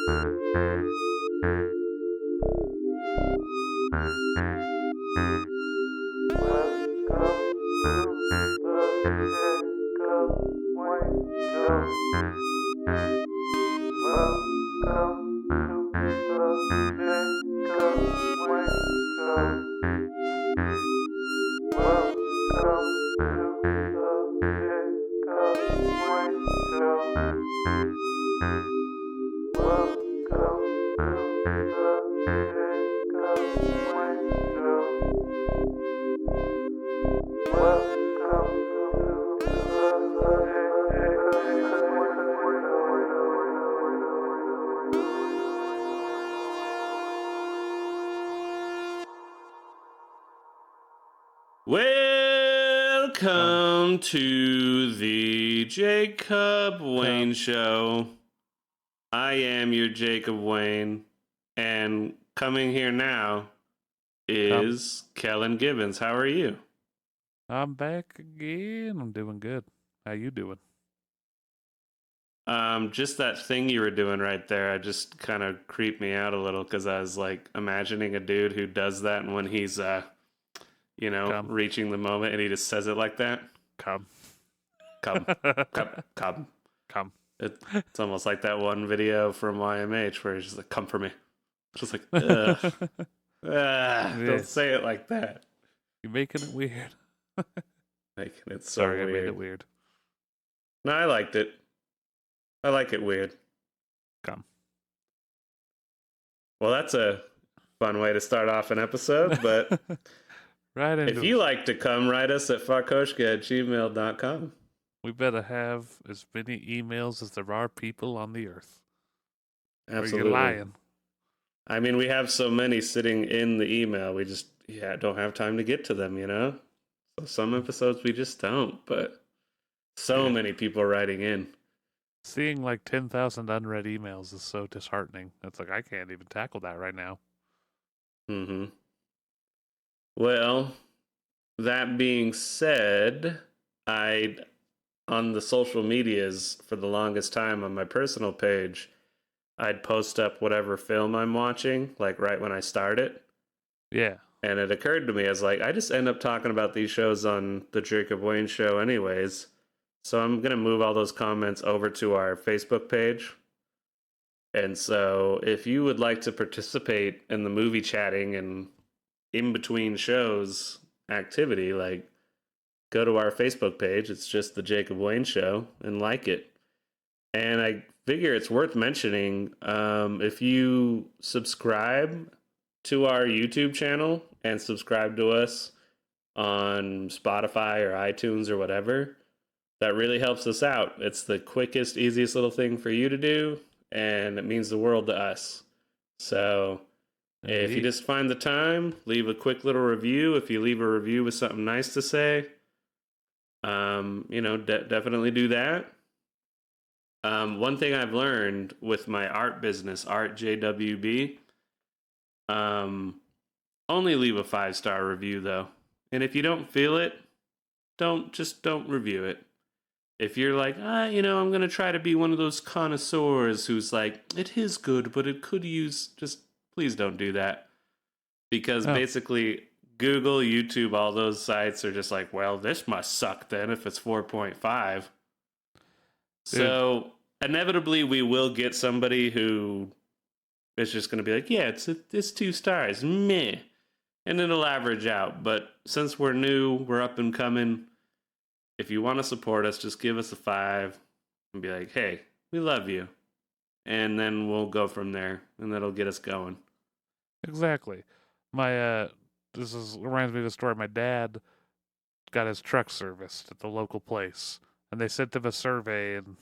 Welcome to the Jacob Wayne Show. I am your Jacob Wayne, and coming here now is Kellen Gibbons. How are you? I'm back again. I'm doing good. How you doing? Just that thing you were doing right there, I just kind of creeped me out a little because I was like imagining a dude who does that, and when he's reaching the moment, and he just says it like that. Come. It's almost like that one video from YMH where he's just like, "Come for me." Just like, ugh. Don't say it like that. You're making it weird. Making it so Sorry, weird. I made it weird. No, I liked it. I like it weird. Come. Well, that's a fun way to start off an episode, but right if you like to come, write us at farkoshka@gmail.com. We better have as many emails as there are people on the earth. Absolutely. Or you're lying. I mean, we have so many sitting in the email. We just don't have time to get to them, So some episodes we just don't, but so many people writing in. Seeing like 10,000 unread emails is so disheartening. It's like, I can't even tackle that right now. Mm-hmm. Well, that being said, on the social medias for the longest time on my personal page, I'd post up whatever film I'm watching, like right when I start it. Yeah. And it occurred to me, I was like, I just end up talking about these shows on the Jacob Wayne Show anyways. So I'm going to move all those comments over to our Facebook page. And so if you would like to participate in the movie chatting and in between shows activity, like go to our Facebook page. It's just the Jacob Wayne Show and like it. And I figure it's worth mentioning, if you subscribe to our YouTube channel and subscribe to us on Spotify or iTunes or whatever, that really helps us out. It's the quickest, easiest little thing for you to do, and it means the world to us. So if you just find the time, leave a quick little review. If you leave a review with something nice to say, definitely do that. One thing I've learned with my art business, Art JWB, only leave a 5-star review though. And if you don't feel it, don't review it. If you're like, I'm going to try to be one of those connoisseurs who's like, it is good, but it could use, just please don't do that. Because basically Google, YouTube, all those sites are just like, well, this must suck then if it's 4.5. So inevitably we will get somebody who is just going to be like, yeah, it's 2 stars, meh. And it'll average out. But since we're new, we're up and coming, if you want to support us, just give us a 5 and be like, hey, we love you. And then we'll go from there, and that'll get us going. Exactly. Reminds me of the story. My dad got his truck serviced at the local place, and they sent him a survey, and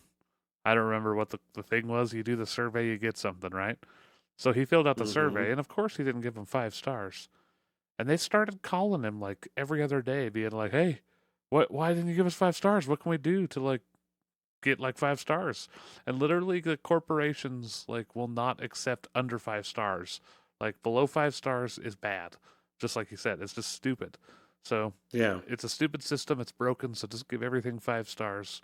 I don't remember what the thing was. You do the survey, you get something, right? So he filled out the survey, and of course he didn't give him 5 stars. And they started calling him like every other day, being like, hey, why didn't you give us 5 stars? What can we do to like get like 5 stars? And literally the corporations like will not accept under 5 stars. Like below 5 stars is bad. Just like you said, it's just stupid. So yeah, it's a stupid system. It's broken. So just give everything 5 stars.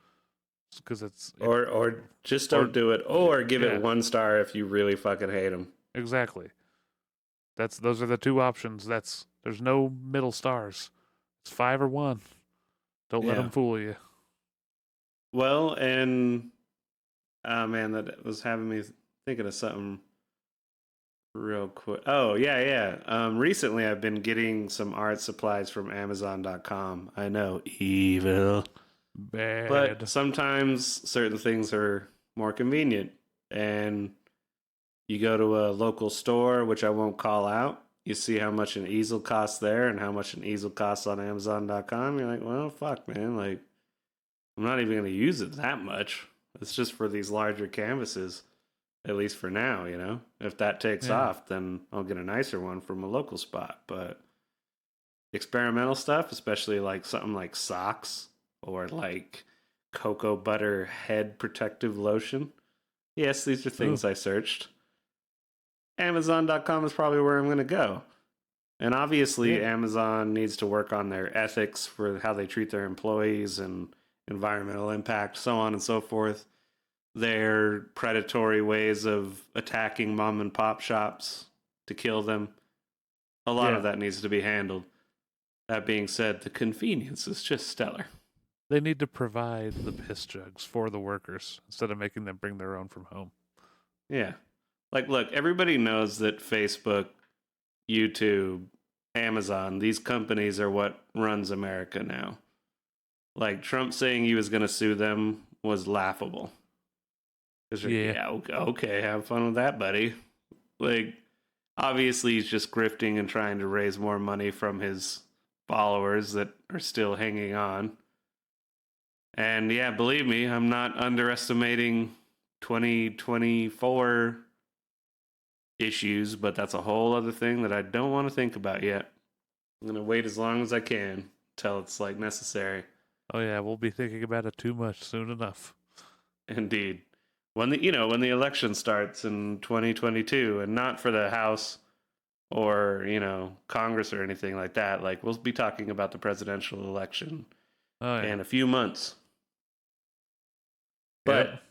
because it's Or just don't do it, or give it 1 star if you really fucking hate them. Exactly. Those are the two options. There's no middle stars. It's 5 or 1. Don't let them fool you. Well, and oh man, that was having me thinking of something real quick. Oh yeah. Recently I've been getting some art supplies from Amazon.com. I know, evil. Bad. But sometimes certain things are more convenient. And you go to a local store, which I won't call out. You see how much an easel costs there and how much an easel costs on Amazon.com. You're like, well, fuck, man. Like, I'm not even going to use it that much. It's just for these larger canvases, at least for now, you know? If that takes off, then I'll get a nicer one from a local spot. But experimental stuff, especially like something like socks or like cocoa butter head protective lotion. Yes, these are things I searched. Amazon.com is probably where I'm going to go. And obviously, Amazon needs to work on their ethics for how they treat their employees and environmental impact, so on and so forth. Their predatory ways of attacking mom and pop shops to kill them. A lot of that needs to be handled. That being said, the convenience is just stellar. They need to provide the piss jugs for the workers instead of making them bring their own from home. Yeah. Like, look, everybody knows that Facebook, YouTube, Amazon, these companies are what runs America now. Like, Trump saying he was going to sue them was laughable. Okay, have fun with that, buddy. Like, obviously he's just grifting and trying to raise more money from his followers that are still hanging on. And yeah, believe me, I'm not underestimating 2024 issues, but that's a whole other thing that I don't want to think about yet. I'm going to wait as long as I can till it's like necessary. Oh yeah, we'll be thinking about it too much soon enough. Indeed. When the election starts in 2022, and not for the House or, Congress or anything like that, like we'll be talking about the presidential election in a few months. But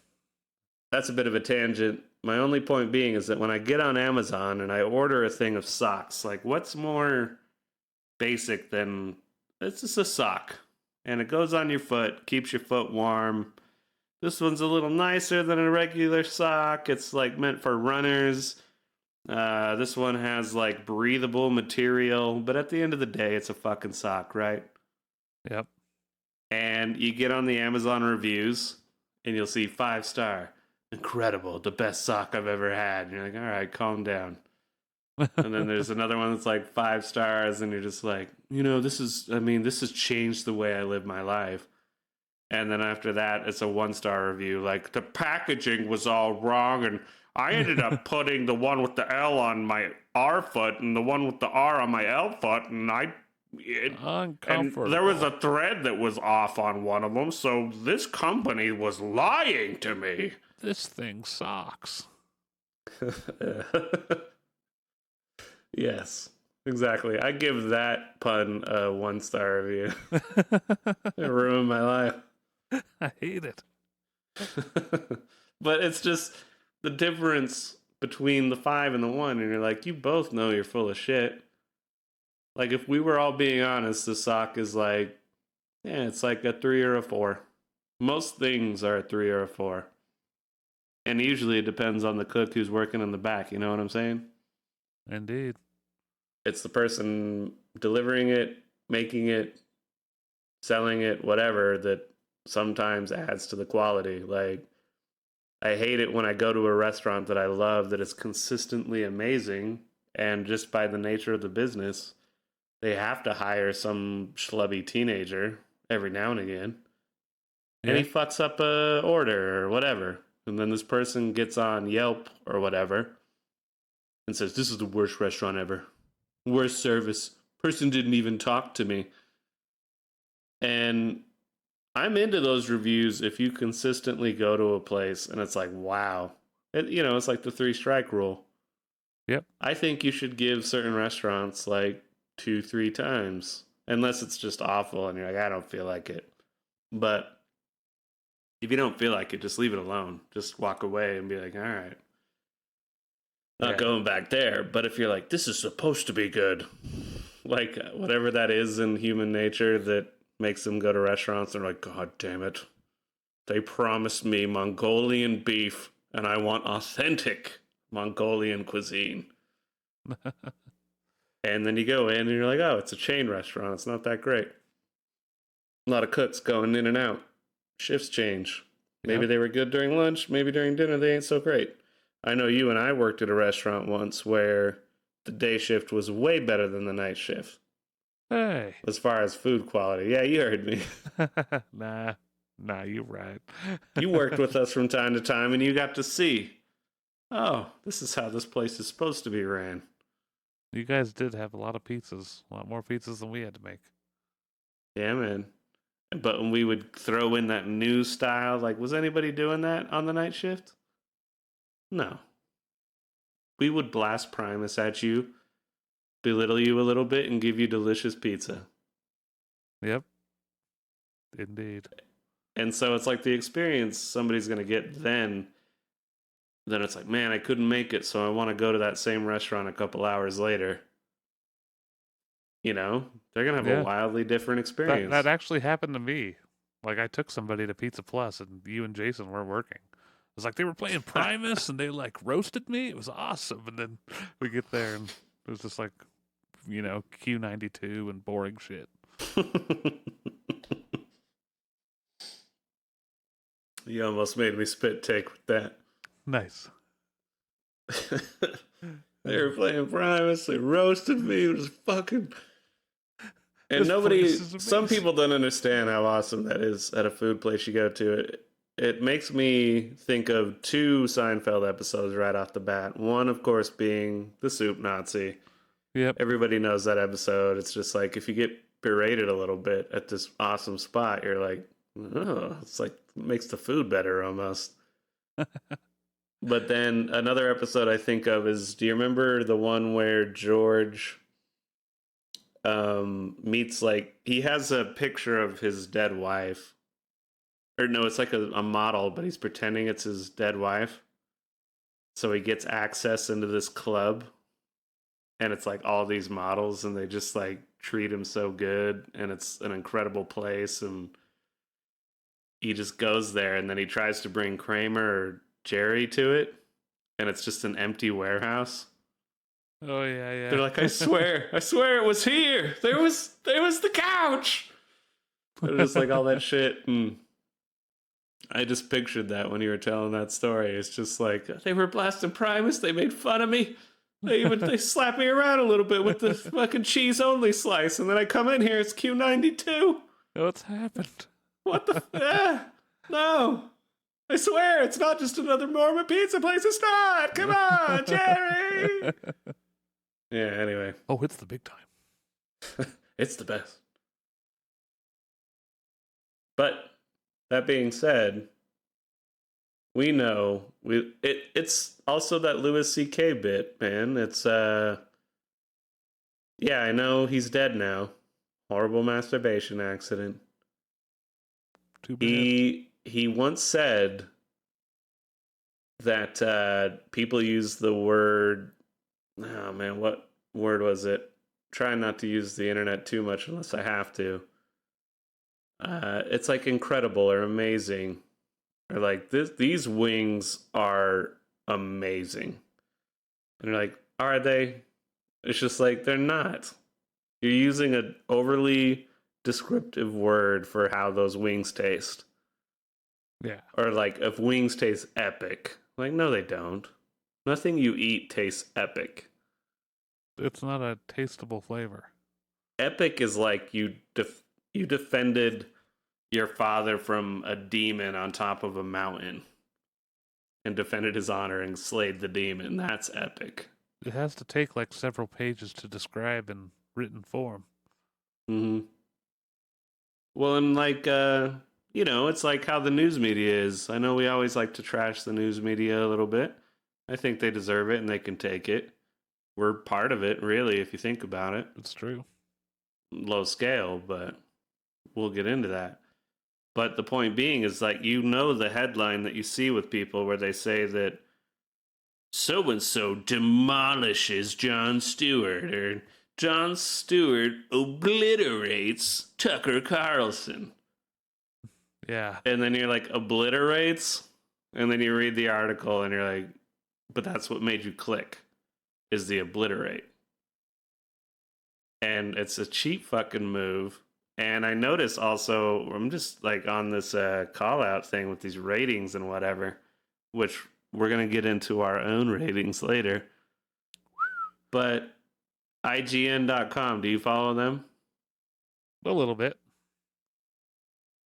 that's a bit of a tangent. My only point being is that when I get on Amazon and I order a thing of socks, like what's more basic than it's just a sock and it goes on your foot, keeps your foot warm. This one's a little nicer than a regular sock. It's like meant for runners. This one has like breathable material, but at the end of the day, it's a fucking sock, right? Yep. And you get on the Amazon reviews and you'll see 5-star. Incredible, the best sock I've ever had. And you're like, all right, calm down. And then there's another one that's like 5 stars, and you're just like, this has changed the way I live my life. And then after that, it's a 1-star review. Like, the packaging was all wrong, and I ended up putting the one with the L on my R foot and the one with the R on my L foot, and and there was a thread that was off on one of them, so this company was lying to me. This thing sucks. Yes, exactly. I give that pun a 1-star review. It ruined my life. I hate it. But it's just the difference between the 5 and the 1, and you're like, you both know you're full of shit. Like, if we were all being honest, the sock is like, it's like a 3 or a 4. Most things are a 3 or a 4. And usually it depends on the cook who's working in the back, you know what I'm saying? Indeed. It's the person delivering it, making it, selling it, whatever, that sometimes adds to the quality. Like, I hate it when I go to a restaurant that I love that is consistently amazing, and just by the nature of the business, they have to hire some schlubby teenager every now and again. And he fucks up a order or whatever. And then this person gets on Yelp or whatever and says, this is the worst restaurant ever. Worst service. Person didn't even talk to me. And I'm into those reviews if you consistently go to a place and it's like, wow. It's like the 3-strike rule. Yep. I think you should give certain restaurants like 2-3 times. Unless it's just awful and you're like, I don't feel like it. But If you don't feel like it, just leave it alone. Just walk away and be like, all right, not going back there. But if you're like, this is supposed to be good, like whatever that is in human nature that makes them go to restaurants, they're like, God damn it. They promised me Mongolian beef, and I want authentic Mongolian cuisine. And then you go in and you're like, oh, it's a chain restaurant. It's not that great. A lot of cooks going in and out. Shifts change. Maybe they were good during lunch. Maybe during dinner they ain't so great. I know you and I worked at a restaurant once where the day shift was way better than the night shift. Hey. As far as food quality. Yeah, you heard me. Nah, you're right. You worked with us from time to time and you got to see, oh, this is how this place is supposed to be ran. You guys did have a lot of pizzas. A lot more pizzas than we had to make. Yeah, man. But when we would throw in that new style, like, was anybody doing that on the night shift? No. We would blast Primus at you, belittle you a little bit, and give you delicious pizza. Yep. Indeed. And so it's like the experience somebody's going to get then it's like, man, I couldn't make it, so I want to go to that same restaurant a couple hours later. You know, they're going to have a wildly different experience. That actually happened to me. Like, I took somebody to Pizza Plus, and you and Jason weren't working. It was like they were playing Primus, and they, like, roasted me. It was awesome. And then we get there, and it was just like, you know, Q92 and boring shit. You almost made me spit take with that. Nice. They were playing Primus. They roasted me. It was fucking... And nobody... Some people don't understand how awesome that is at a food place you go to. It makes me think of 2 Seinfeld episodes right off the bat. One, of course, being the soup Nazi. Yep. Everybody knows that episode. It's just like, if you get berated a little bit at this awesome spot, you're like, oh, it's like, it makes the food better almost. But then another episode I think of is, do you remember the one where George meets, like, he has a picture of his dead wife. Or no, it's like a model, but he's pretending it's his dead wife. So he gets access into this club. And it's like all these models, and they just like treat him so good. And it's an incredible place. And he just goes there, and then he tries to bring Kramer or Jerry to it, and it's just an empty warehouse. Oh yeah. They're like, I swear it was here. There was the couch. They're just like all that shit, and I just pictured that when you were telling that story. It's just like, they were blasting Primus. They made fun of me. They slapped me around a little bit with the fucking cheese only slice, and then I come in here. It's Q92. What's happened? What the? No. I swear, it's not just another Mormon pizza place. It's not. Come on, Jerry. Yeah, anyway. Oh, it's the big time. It's the best. But that being said, we know it's also that Louis C.K. bit, man. It's yeah, I know he's dead now. Horrible masturbation accident. Too bad. He once said that people use the word, oh man, what word was it? Try not to use the internet too much unless I have to. It's like incredible or amazing. Or like, these wings are amazing. And you're like, are they? It's just like, they're not. You're using an overly descriptive word for how those wings taste. Yeah. Or like, if wings taste epic. Like, no, they don't. Nothing you eat tastes epic. It's not a tasteable flavor. Epic is like you defended your father from a demon on top of a mountain and defended his honor and slayed the demon. That's epic. It has to take like several pages to describe in written form. Mm-hmm. Well, and like, you know, it's like how the news media is. I know we always like to trash the news media a little bit. I think they deserve it and they can take it. We're part of it, really, if you think about it. It's true. Low scale, but we'll get into that. But the point being is like, you know, the headline that you see with people where they say that so and so demolishes Jon Stewart, or Jon Stewart obliterates Tucker Carlson. Yeah. And then you're like, obliterates? And then you read the article and you're like, but that's what made you click, is the obliterate. And it's a cheap fucking move. And I notice also, I'm just like on this call out thing with these ratings and whatever, which we're going to get into our own ratings later. But IGN.com, do you follow them? A little bit.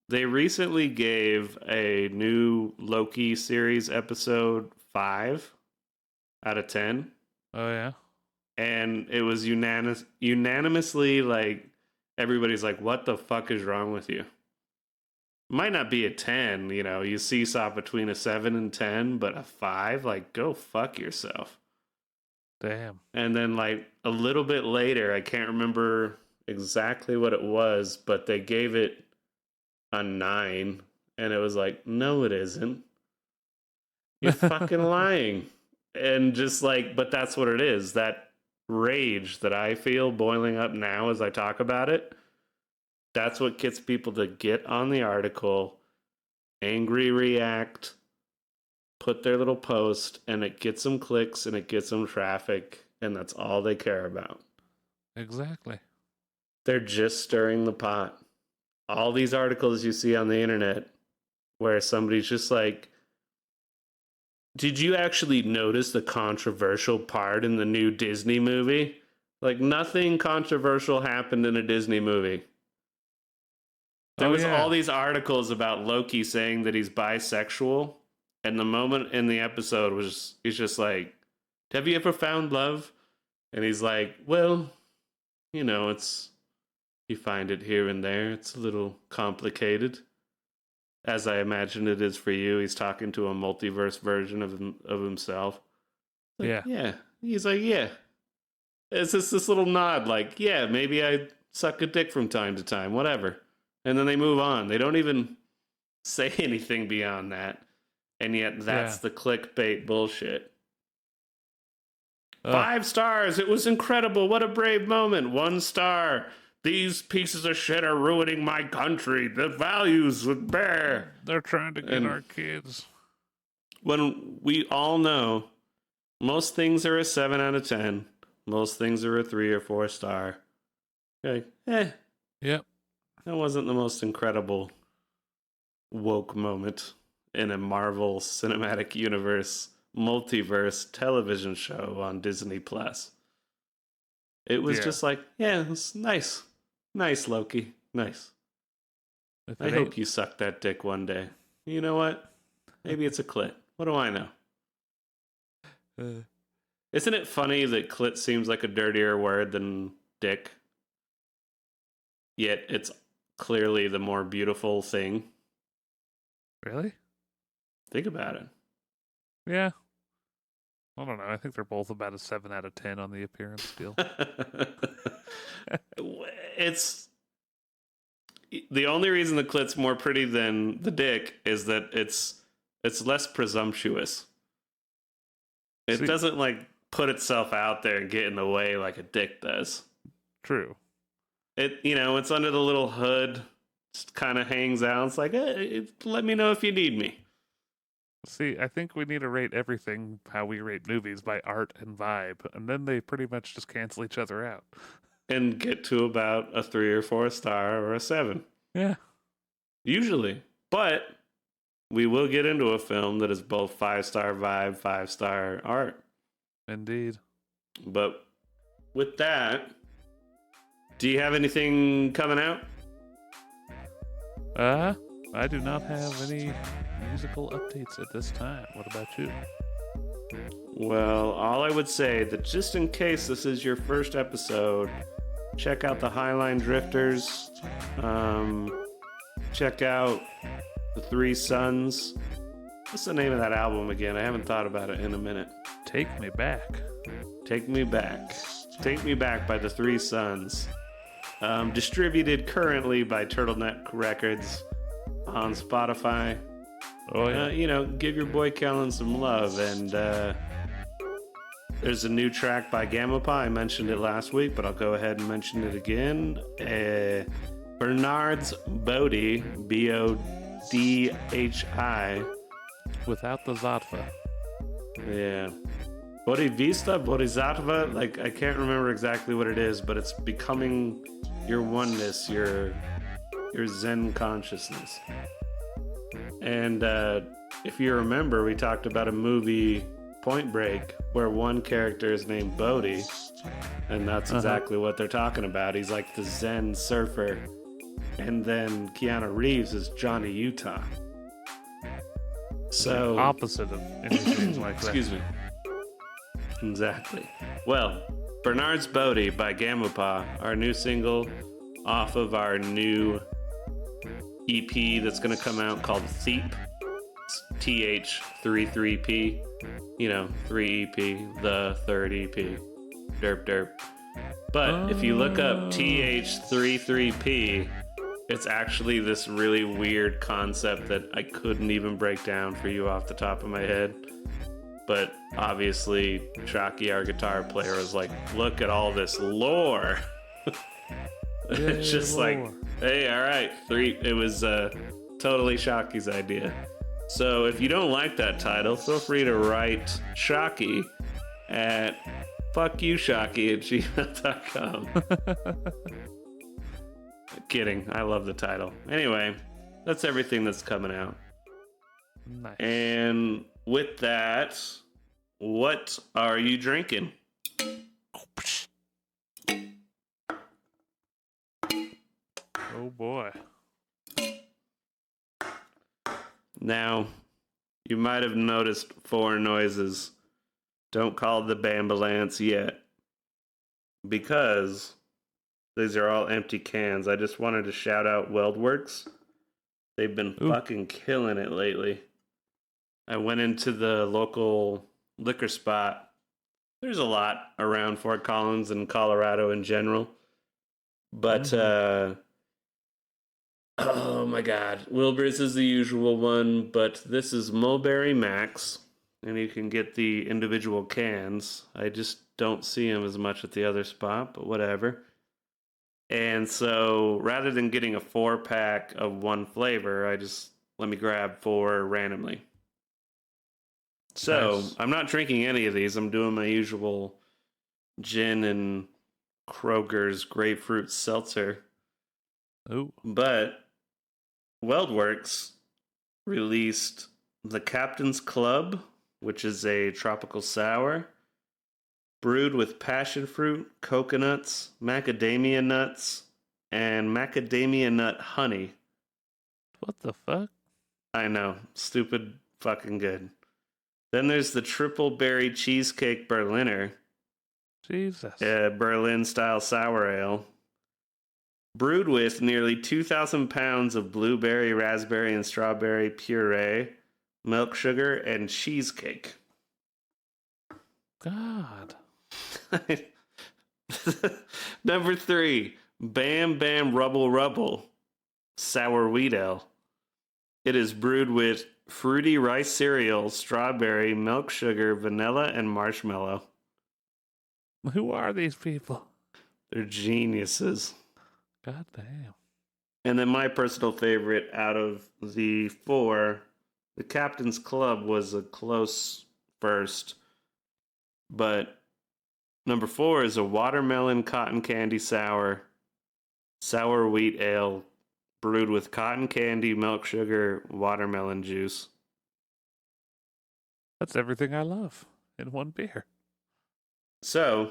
They recently gave a new Loki series episode 5 out of 10. Oh, yeah? And it was unanimously like, everybody's like, what the fuck is wrong with you? Might not be a 10, you know, you seesaw between a 7 and 10, but a 5, like, go fuck yourself. Damn. And then, like, a little bit later, I can't remember exactly what it was, but they gave it a 9, and it was like, no, it isn't. You're fucking lying. And just like, but that's what it is. That rage that I feel boiling up now as I talk about it, that's what gets people to get on the article, angry react, put their little post, and it gets them clicks and it gets them traffic, and that's all they care about. Exactly. They're just stirring the pot. All these articles you see on the internet where somebody's just like, did you actually notice the controversial part in the new Disney movie? Like, nothing controversial happened in a Disney movie. There was all these articles about Loki saying that he's bisexual, and the moment in the episode was, he's just like, have you ever found love? And he's like, well, you know, you find it here and there. It's a little complicated. As I imagine it is for you. He's talking to a multiverse version of himself. Like, yeah. Yeah. He's like, yeah. It's just this little nod, like, yeah, maybe I suck a dick from time to time, whatever. And then they move on. They don't even say anything beyond that. And yet that's the clickbait bullshit. 5 stars. It was incredible. What a brave moment. 1 star. These pieces of shit are ruining my country. The values would bear. They're trying to get our kids. When we all know most things are a 7 out of 10. Most things are a 3 or 4 star. You're like, Yep. That wasn't the most incredible woke moment in a Marvel Cinematic Universe multiverse television show on Disney Plus. It was just like, yeah, it's nice. Nice, Loki. Nice. I hope you suck that dick one day. You know what? Maybe it's a clit. What do I know? Isn't it funny that clit seems like a dirtier word than dick? Yet it's clearly the more beautiful thing. Really? Think about it. Yeah. I don't know. I think they're both about a 7 out of 10 on the appearance scale. It's the only reason the clit's more pretty than the dick is that it's less presumptuous. It doesn't like put itself out there and get in the way like a dick does. True. It's under the little hood, just kind of hangs out. It's like, let me know if you need me. See, I think we need to rate everything how we rate movies by art and vibe, and then they pretty much just cancel each other out. And get to about a 3 or 4 star or a 7. Yeah. Usually. But we will get into a film that is both 5-star vibe, 5-star art. Indeed. But with that, do you have anything coming out? I do not have any musical updates at this time. What about you? Well, all I would say that just in case this is your first episode, check out the Highline Drifters. Check out the 3 Sons. What's the name of that album again? I haven't thought about it in a minute. Take Me Back. Take Me Back. Take Me Back by the 3 Sons. Distributed currently by Turtleneck Records. on Spotify. Oh yeah. Give your boy Kellen some love. And there's a new track by Gamma I mentioned it last week, but I'll go ahead and mention it again. Bernard's Bodhi, Bodhi, Without the Zatva. yeah. Bodhisattva, Bodhisattva, like I can't remember exactly what it is, but it's becoming your oneness, your Zen consciousness. And if you remember, we talked about a movie, Point Break, where one character is named Bodhi, and that's exactly what they're talking about. He's like the Zen surfer, and then Keanu Reeves is Johnny Utah. So Opposite of anything like that. excuse me. Exactly. Well, Bernard's Bodhi by Gamma, our new single off of our new EP that's going to come out called Theep. It's TH33P. 3EP, the third EP. Derp derp. But if you look up TH33P, it's actually this really weird concept that I couldn't even break down for you off the top of my head. But obviously, Shockey, our guitar player, was like, look at all this lore. It's just lore. like, hey, all right. It was totally Shockey's idea. So if you don't like that title, feel free to write Shockey at fuckyoushockey@gmail.com. Kidding. I love the title. Anyway, that's everything that's coming out. Nice. And with that, what are you drinking? Oh boy. Now, you might have noticed 4 noises. Don't call the Bambalance yet. Because these are all empty cans. I just wanted to shout out Weldworks. They've been fucking killing it lately. I went into the local liquor spot. There's a lot around Fort Collins and Colorado in general. But, oh my god. Wilbur's is the usual one, but this is Mulberry Max. And you can get the individual cans. I just don't see them as much at the other spot, but whatever. And so rather than getting a 4-pack of one flavor, let me grab 4 randomly. So Nice. I'm not drinking any of these. I'm doing my usual gin and Kroger's grapefruit seltzer. Oh. But Weldworks released the Captain's Club, which is a tropical sour, brewed with passion fruit, coconuts, macadamia nuts, and macadamia nut honey. What the fuck? I know. Stupid fucking good. Then there's the Triple Berry Cheesecake Berliner. Jesus. Berlin-style sour ale. Brewed with nearly 2,000 pounds of blueberry, raspberry, and strawberry puree, milk sugar, and cheesecake. God. Number 3, Bam Bam Rubble Rubble, sour wheat ale. It is brewed with fruity rice cereal, strawberry, milk sugar, vanilla, and marshmallow. Who are these people? They're geniuses. God damn. And then my personal favorite out of the 4, the Captain's Club was a close first. But number 4 is a watermelon cotton candy sour wheat ale brewed with cotton candy, milk sugar, watermelon juice. That's everything I love in one beer. So,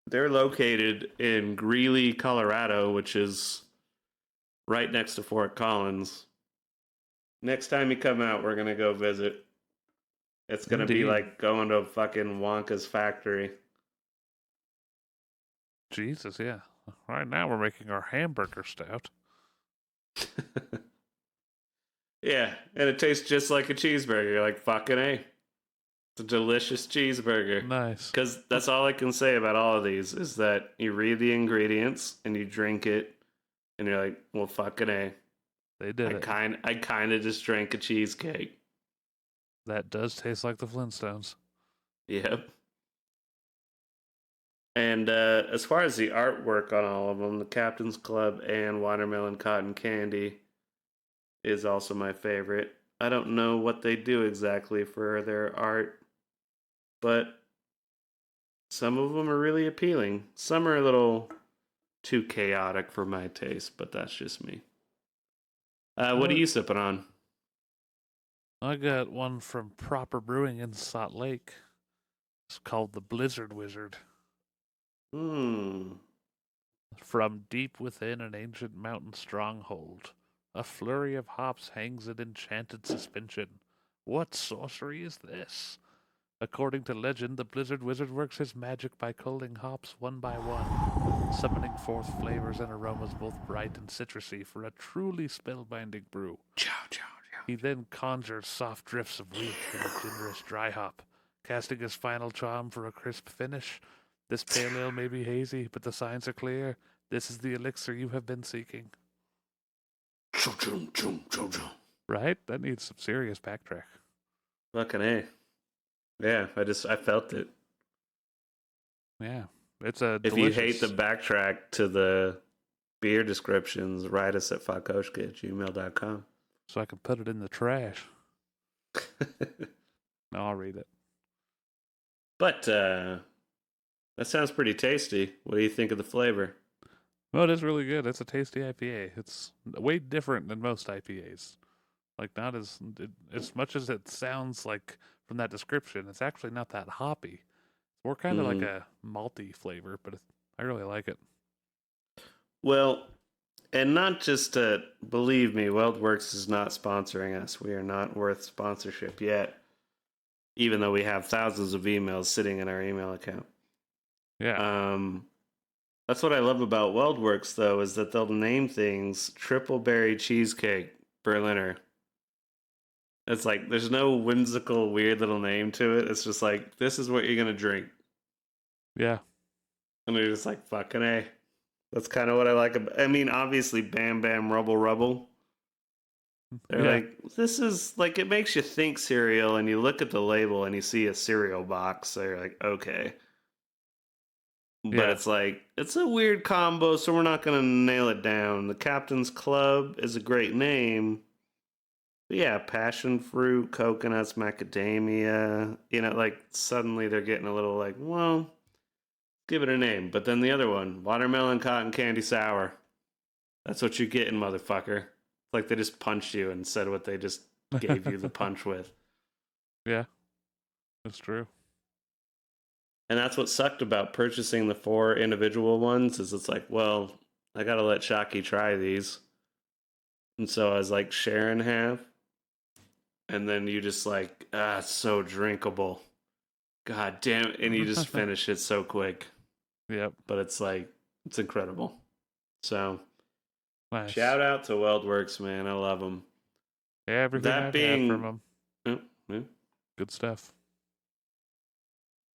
they're located in Greeley, Colorado, which is right next to Fort Collins. Next time you come out, we're going to go visit. It's going to be like going to fucking Wonka's factory. Jesus, yeah. Right now we're making our hamburger stout. Yeah, and it tastes just like a cheeseburger. Like, fucking A. It's a delicious cheeseburger. Nice. Because that's all I can say about all of these is that you read the ingredients and you drink it and you're like, well, fucking A. They did it. I kind of just drank a cheesecake. That does taste like the Flintstones. Yep. And as far as the artwork on all of them, the Captain's Club and Watermelon Cotton Candy is also my favorite. I don't know what they do exactly for their art, but some of them are really appealing. Some are a little too chaotic for my taste, but that's just me. What are you sipping on? I got one from Proper Brewing in Salt Lake. It's called the Blizzard Wizard. Hmm. From deep within an ancient mountain stronghold, a flurry of hops hangs in enchanted suspension. What sorcery is this? According to legend, the Blizzard Wizard works his magic by culling hops one by one, summoning forth flavors and aromas both bright and citrusy for a truly spellbinding brew. Chow, chow, chow. He then conjures soft drifts of wheat in a generous dry hop, casting his final charm for a crisp finish. This pale ale may be hazy, but the signs are clear. This is the elixir you have been seeking. Right? That needs some serious backtrack. Fucking A. Yeah, I felt it. Yeah. It's a If delicious. you hate the backtrack to the beer descriptions, write us at fakoshka@gmail.com. So I can put it in the trash. No, I'll read it. But that sounds pretty tasty. What do you think of the flavor? Well, it is really good. It's a tasty IPA. It's way different than most IPAs. Like, not as much as it sounds like from that description, it's actually not that hoppy. It's more kind of like a malty flavor, but I really like it. Well, and not just to believe me, WeldWorks is not sponsoring us. We are not worth sponsorship yet, even though we have thousands of emails sitting in our email account. Yeah. That's what I love about WeldWorks, though, is that they'll name things triple berry cheesecake Berliner. It's like there's no whimsical, weird little name to it. It's just like, this is what you're gonna drink. Yeah. And they're just like, fucking A. That's kind of what I like about, I mean, obviously Bam Bam Rubble Rubble. They're like, this is like, it makes you think cereal, and you look at the label and you see a cereal box, so you're like, okay. But it's like, it's a weird combo, so we're not gonna nail it down. The Captain's Club is a great name. But yeah, passion fruit, coconuts, macadamia. You know, like suddenly they're getting a little like, well, give it a name. But then the other one, watermelon cotton candy sour. That's what you're getting, motherfucker. It's like they just punched you and said what they just gave you the punch with. Yeah, that's true. And that's what sucked about purchasing the 4 individual ones is it's like, well, I gotta let Shocky try these. And so I was like, share in half. And then you just like, it's so drinkable. God damn it. And you just finish it so quick. Yep. But it's like, it's incredible. So, nice. Shout out to WeldWorks, man. I love them. Yeah, everything I've had from them. Good stuff.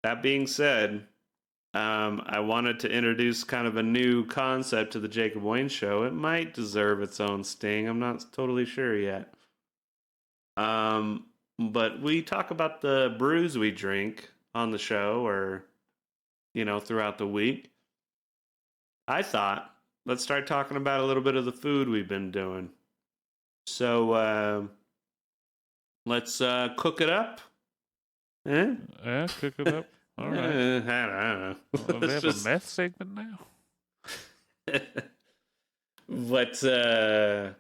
That being said, I wanted to introduce kind of a new concept to the Jacob Wayne Show. It might deserve its own sting. I'm not totally sure yet. But we talk about the brews we drink on the show or, throughout the week. I thought, let's start talking about a little bit of the food we've been doing. So, let's cook it up. Eh? Yeah, cook it up. All right. I don't know. Well, they have a meth segment now. But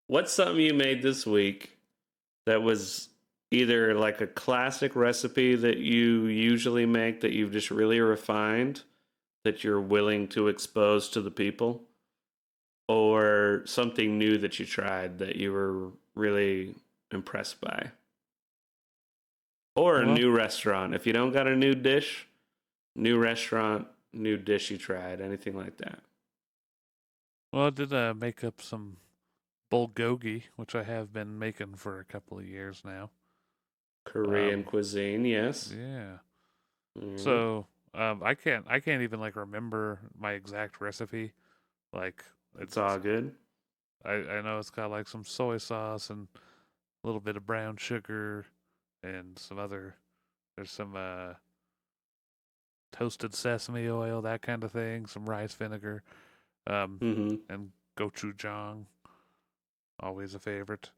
what's something you made this week that was either like a classic recipe that you usually make that you've just really refined that you're willing to expose to the people, or something new that you tried that you were really impressed by? Or a new restaurant. If you don't got a new dish, new restaurant, new dish you tried, anything like that. Well, I did make up some bulgogi, which I have been making for a couple of years now. Korean cuisine, yes. Yeah. Mm-hmm. So I can't even like remember my exact recipe. Like it's all good. I know it's got like some soy sauce and a little bit of brown sugar and some other. There's some toasted sesame oil, that kind of thing. Some rice vinegar, Mm-hmm. and gochujang, always a favorite.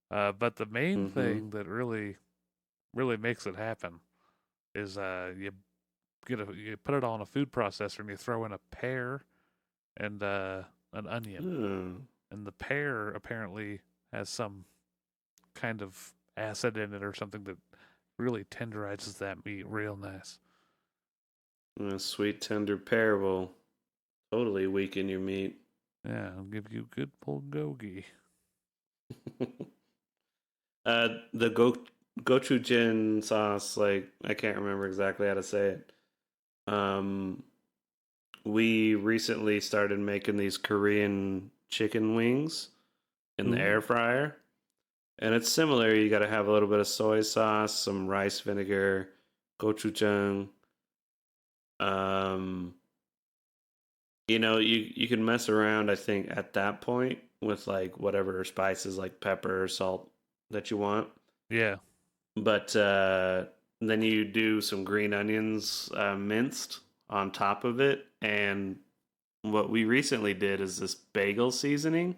But the main Mm-hmm. thing that really makes it happen is you put it all in a food processor and you throw in a pear and an onion, Mm. and the pear apparently has some kind of acid in it or something that really tenderizes that meat real nice. A sweet tender pear will totally weaken your meat. Yeah, it'll give you good bulgogi. The gochujang sauce, like I can't remember exactly how to say it. Um, we recently started making these Korean chicken wings in the Ooh, air fryer, and it's similar. You got to have a little bit of soy sauce, some rice vinegar, gochujang. Um, you can mess around. I think at that point with like whatever spices, like pepper or salt that you want. yeah. But then you do some green onions minced on top of it. And what we recently did is this bagel seasoning.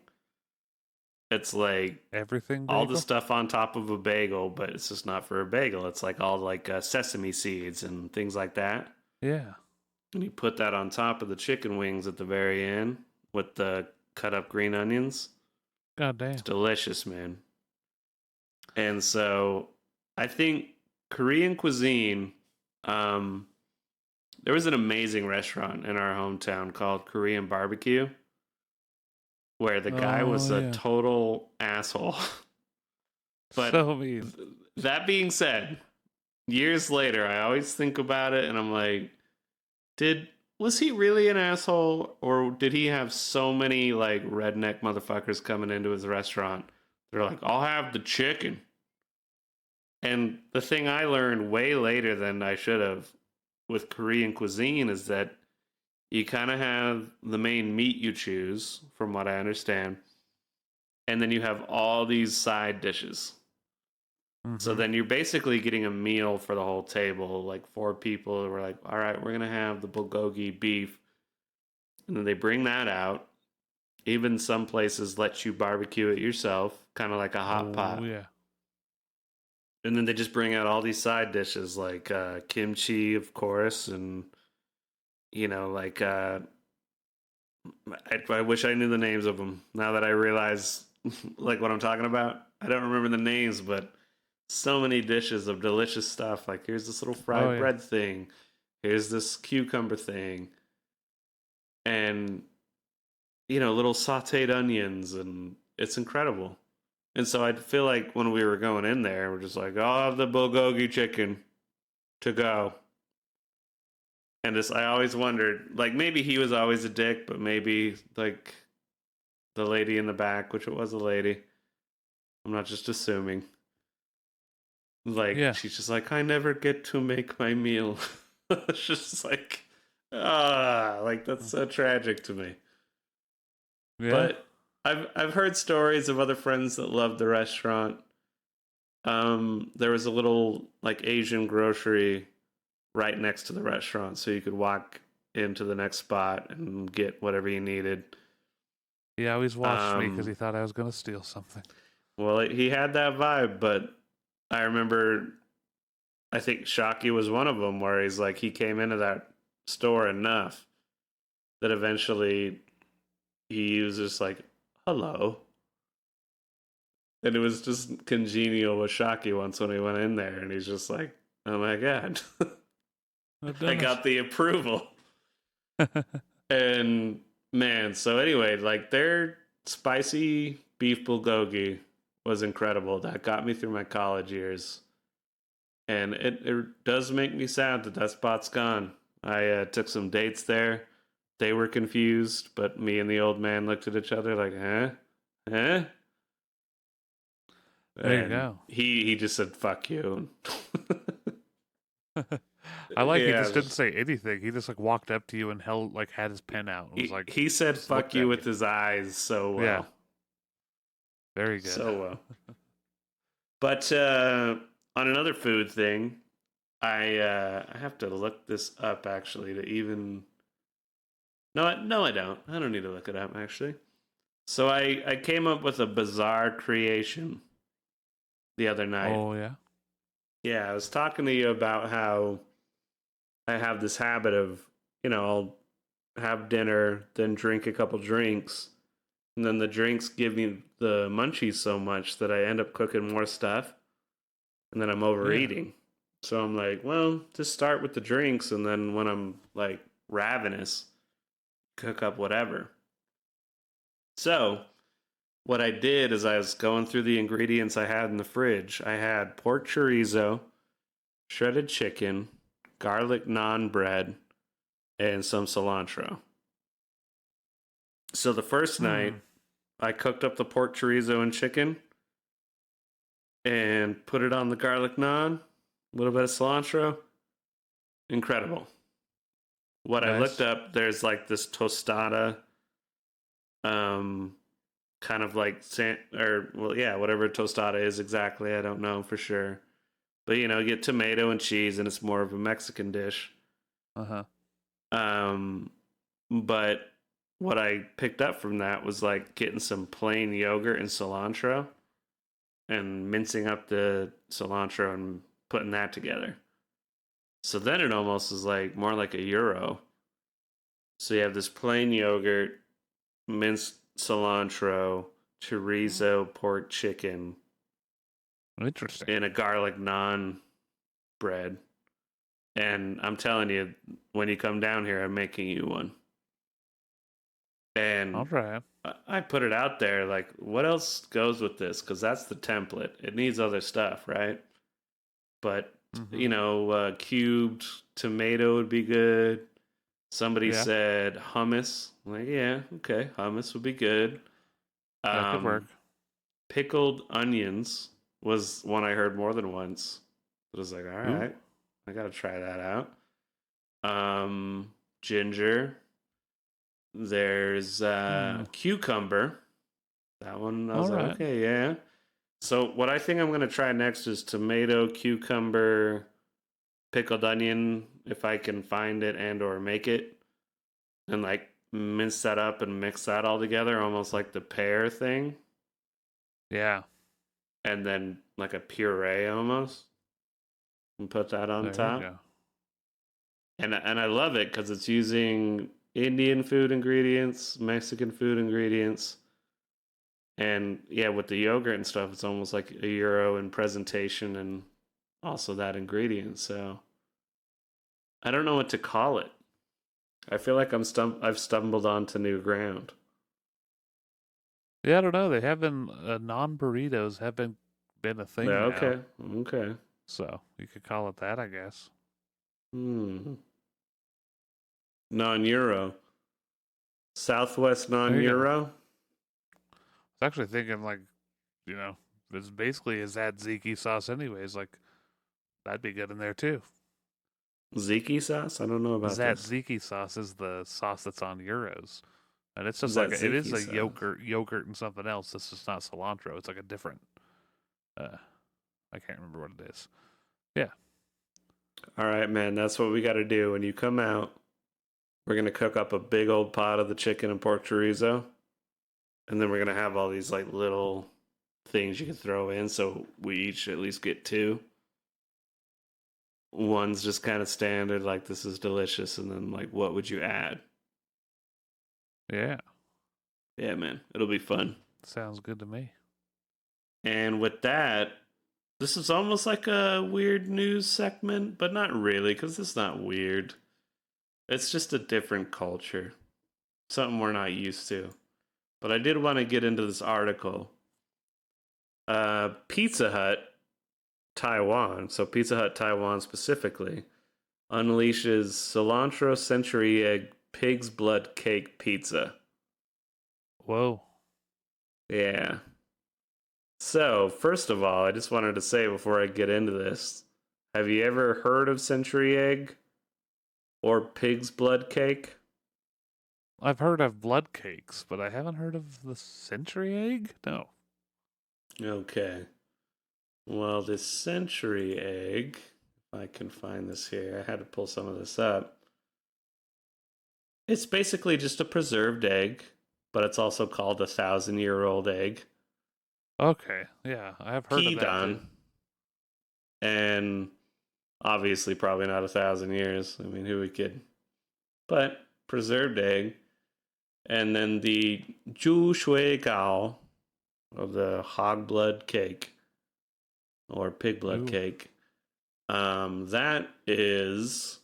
It's like Everything all the bagel? stuff on top of a bagel, but it's just not for a bagel. It's like all like sesame seeds and things like that. Yeah. And you put that on top of the chicken wings at the very end with the cut up green onions. God It's damn. delicious, man. And so I think Korean cuisine, um, there was an amazing restaurant in our hometown called Korean Barbecue where the guy Oh was a yeah. total asshole. But So mean. that being said, years later, I always think about it and I'm like, did was he really an asshole or did he have so many like redneck motherfuckers coming into his restaurant? They're like, I'll have the chicken. And the thing I learned way later than I should have with Korean cuisine is that you kind of have the main meat you choose, from what I understand, and then you have all these side dishes. So Mm-hmm. then you're basically getting a meal for the whole table. Like four people were like, all right, we're going to have the bulgogi beef. And then they bring that out. Even some places let you barbecue it yourself, kind of like a hot Oh pot. yeah. And then they just bring out all these side dishes like kimchi, of course, and like I wish I knew the names of them. Now that I realize like what I'm talking about, I don't remember the names, but so many dishes of delicious stuff. Like here's this little Oh fried yeah. bread thing, here's this cucumber thing, and little sautéed onions, and it's incredible. And so I feel like when we were going in there, we're just like, I'll have the bulgogi chicken to go. And just I always wondered, like maybe he was always a dick, but maybe like the lady in the back, which it was a lady. I'm not just assuming. Like Yeah. she's just like, I never get to make my meal. It's just like like that's so tragic to me. Yeah. But I've heard stories of other friends that loved the restaurant. There was a little like Asian grocery right next to the restaurant, so you could walk into the next spot and get whatever you needed. He always watched me because he Um, thought I was gonna steal something. well, he had that vibe, but I remember I think Shockey was one of them where he's like he came into that store enough that eventually he was just like, "Hello," and it was just congenial with Shockey once when he went in there, and he's just like, "Oh my god, I've I done it. got the approval." And man, so anyway, like their spicy beef bulgogi was incredible. That got me through my college years. And it does make me sad that that spot's gone. I took some dates there. They were confused, but me and the old man looked at each other like, huh? Huh? There you And go. he just said, fuck you. I like he Yeah, just didn't say anything. He just like walked up to you and held like had his pen out and was like he said just fuck looked you at you. with his eyes so Yeah. well. Very good. So well. But on another food thing, I have to look this up actually to even. No, I don't. I don't need to look it up actually. So I came up with a bizarre creation the other night. Oh yeah. Yeah, I was talking to you about how I have this habit of, I'll have dinner, then drink a couple drinks, and then the drinks give me the munchies so much that I end up cooking more stuff, and then I'm Yeah. overeating. So I'm like, well, just start with the drinks, and then when I'm like ravenous, cook up whatever. So what I did is I was going through the ingredients I had in the fridge. I had pork chorizo, shredded chicken, garlic naan bread, and some cilantro. So the first night, Hmm. I cooked up the pork chorizo and chicken and put it on the garlic naan, a little bit of cilantro. Incredible. What I looked Nice. up, there's like this tostada, um, kind of like whatever tostada is exactly. I don't know for sure, but you get tomato and cheese, and it's more of a Mexican dish. Uh huh. Um, but what I picked up from that was like getting some plain yogurt and cilantro and mincing up the cilantro and putting that together. So then it almost is like more like a gyro. So you have this plain yogurt, minced cilantro, chorizo, pork chicken, Interesting. and a garlic naan bread. And I'm telling you, when you come down here, I'm making you one. All And right. I put it out there like, what else goes with this? Because that's the template. It needs other stuff, right? But, Mm-hmm. cubed tomato would be good. Somebody Yeah. said hummus. I'm like, yeah, okay, hummus would be good. That could work. Um, Pickled onions was one I heard more than once. It was like, all Ooh. right, I gotta try that out. Ginger. There's Hmm. cucumber. That one, I was All like, right. okay, yeah. So what I think I'm gonna try next is tomato, cucumber, pickled onion, if I can find it and or make it, and like mince that up and mix that all together, almost like the pear thing, Yeah. and then like a puree almost, and put that on There you top. go. And I love it because it's using Indian food ingredients, Mexican food ingredients, and yeah, with the yogurt and stuff, it's almost like a gyro in presentation and also that ingredient. So I don't know what to call it. I feel like I've stumbled onto new ground. Yeah, I don't know. They have been non burritos have been a Yeah, thing now, okay, okay. so you could call it that, I guess. Hmm. Non-euro, Southwest There you go. non-euro, I was actually thinking like, you know, it's basically a tzatziki sauce anyways. Like that'd be good in there too. Ziki sauce. I don't know about this. Tzatziki sauce is the sauce that's on gyros, and it's just like it is Ziki a sauce. yogurt and something else. This is not cilantro. It's like a different. Uh, I can't remember what it is. Yeah, All right, man. That's what we got to do when you come out. We're gonna cook up a big old pot of the chicken and pork chorizo, and then we're gonna have all these like little things you can throw in, so we each at least get two. One's just kind of standard, like this is delicious, and then like what would you add? yeah, Yeah, man, it'll be fun. sounds good to me. And with that, this is almost like a weird news segment, but not really, because it's not weird. It's just a different culture, something we're not used to. But I did want to get into this article. Pizza Hut Taiwan, so Pizza Hut Taiwan specifically, unleashes cilantro century egg pig's blood cake pizza. Whoa. Yeah. So, first of all, I just wanted to say before I get into this, have you ever heard of century egg or pig's blood cake? I've heard of blood cakes, but I haven't heard of the century egg. No. Okay. Well, this century egg, if I can find this here, I had to pull some of this up. It's basically just a preserved egg, but it's also called a 1,000-year-old egg. Okay, yeah, I have heard of that too. Pedon, and obviously probably not 1,000 years. I mean, who would kid? But preserved egg, and then the Zhu Shui Gao of the hog blood cake or pig blood Ooh, cake. That is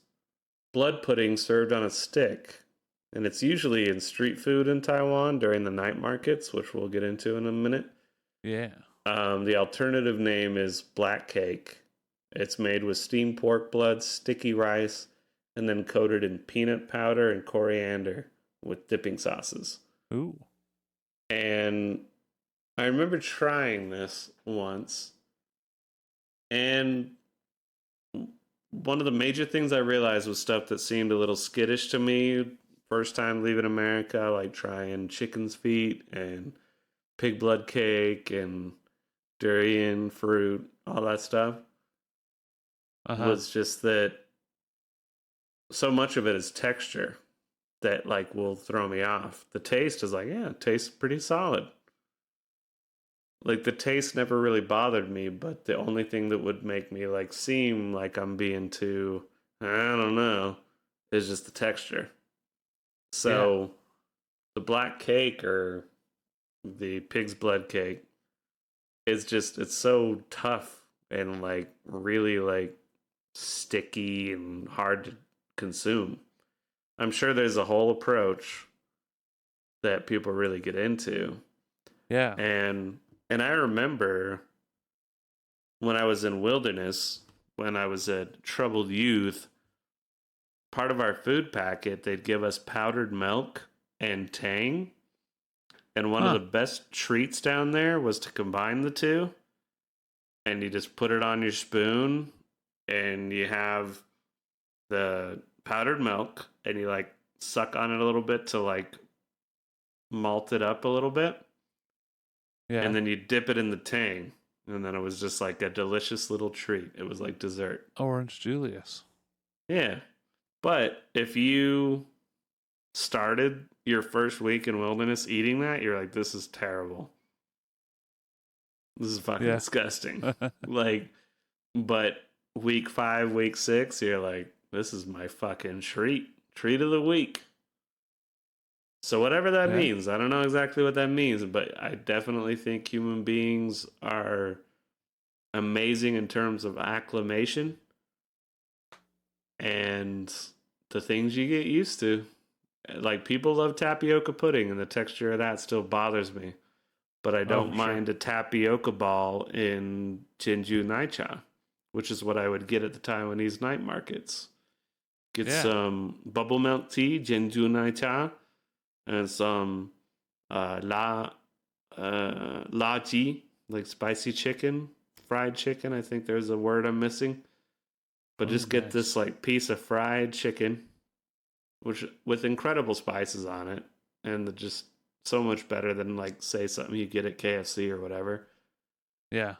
blood pudding served on a stick. And it's usually in street food in Taiwan during the night markets, which we'll get into in a minute. yeah. The alternative name is black cake. It's made with steamed pork blood, sticky rice, and then coated in peanut powder and coriander with dipping sauces. Ooh, And I remember trying this once, and one of the major things I realized was stuff that seemed a little skittish to me first time leaving America, like trying chicken's feet and pig blood cake and durian fruit, all that stuff, uh huh. was just that so much of it is texture that like will throw me off. The taste is like, yeah, it tastes pretty solid. Like the taste never really bothered me, but the only thing that would make me like seem like I'm being too, I don't know, is just the texture. Yeah, So the black cake or the pig's blood cake is just it's so tough and like really like sticky and hard to consume. I'm sure there's a whole approach that people really get into. yeah. And I remember when I was in wilderness, when I was a troubled youth, part of our food packet, they'd give us powdered milk and tang. And one of Huh. the best treats down there was to combine the two. And you just put it on your spoon and you have the powdered milk and you like suck on it a little bit to like malt it up a little bit. And Yeah. then you dip it in the tang. And then it was just like a delicious little treat. It was like dessert. Orange Julius. Yeah. But if you started your first week in wilderness eating that, you're like, this is terrible. This is fucking Yeah. disgusting. Like, but week 5, week 6, you're like, this is my fucking treat. Treat of the week. So, whatever that Yeah. means, I don't know exactly what that means, but I definitely think human beings are amazing in terms of acclimation and the things you get used to. Like people love tapioca pudding, and the texture of that still bothers me. But I Oh, don't for sure. mind a tapioca ball in Jinju Naicha, which is what I would get at the Taiwanese night markets. Get Yeah. some bubble milk tea, Jinju Naicha, and some la la ji, like spicy chicken, fried chicken. I think there's a word I'm missing. But Oh, just get nice. this like piece of fried chicken which with incredible spices on it, and just so much better than like say something you get at KFC or whatever. Yeah.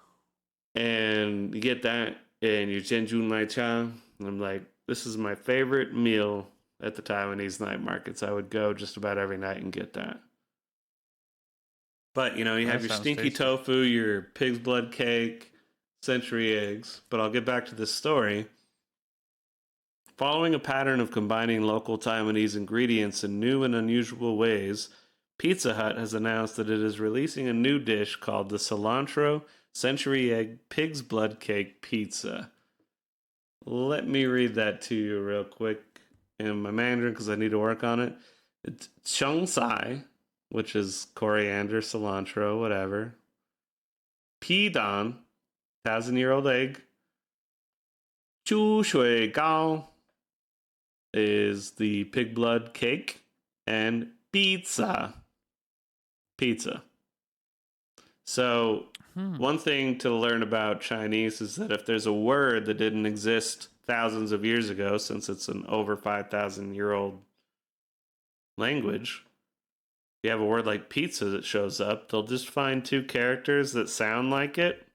And you get that and your Jeonju Nai Cha, and I'm like, this is my favorite meal at the Taiwanese night markets. I would go just about every night and get that. But you know, you have That your sounds stinky tasty. tofu, your pig's blood cake, century eggs. But I'll get back to this story. Following a pattern of combining local Taiwanese ingredients in new and unusual ways, Pizza Hut has announced that it is releasing a new dish called the Cilantro Century Egg Pig's Blood Cake Pizza. Let me read that to you real quick in my Mandarin because I need to work on it. It's Chung Sai, which is coriander, cilantro, whatever. Pidon, 1,000-year-old egg. Chu Shui Gao, is the pig blood cake, and pizza. Pizza. So, Hmm. one thing to learn about Chinese is that if there's a word that didn't exist thousands of years ago, since it's an over 5,000-year-old language, you have a word like pizza that shows up, they'll just find two characters that sound like it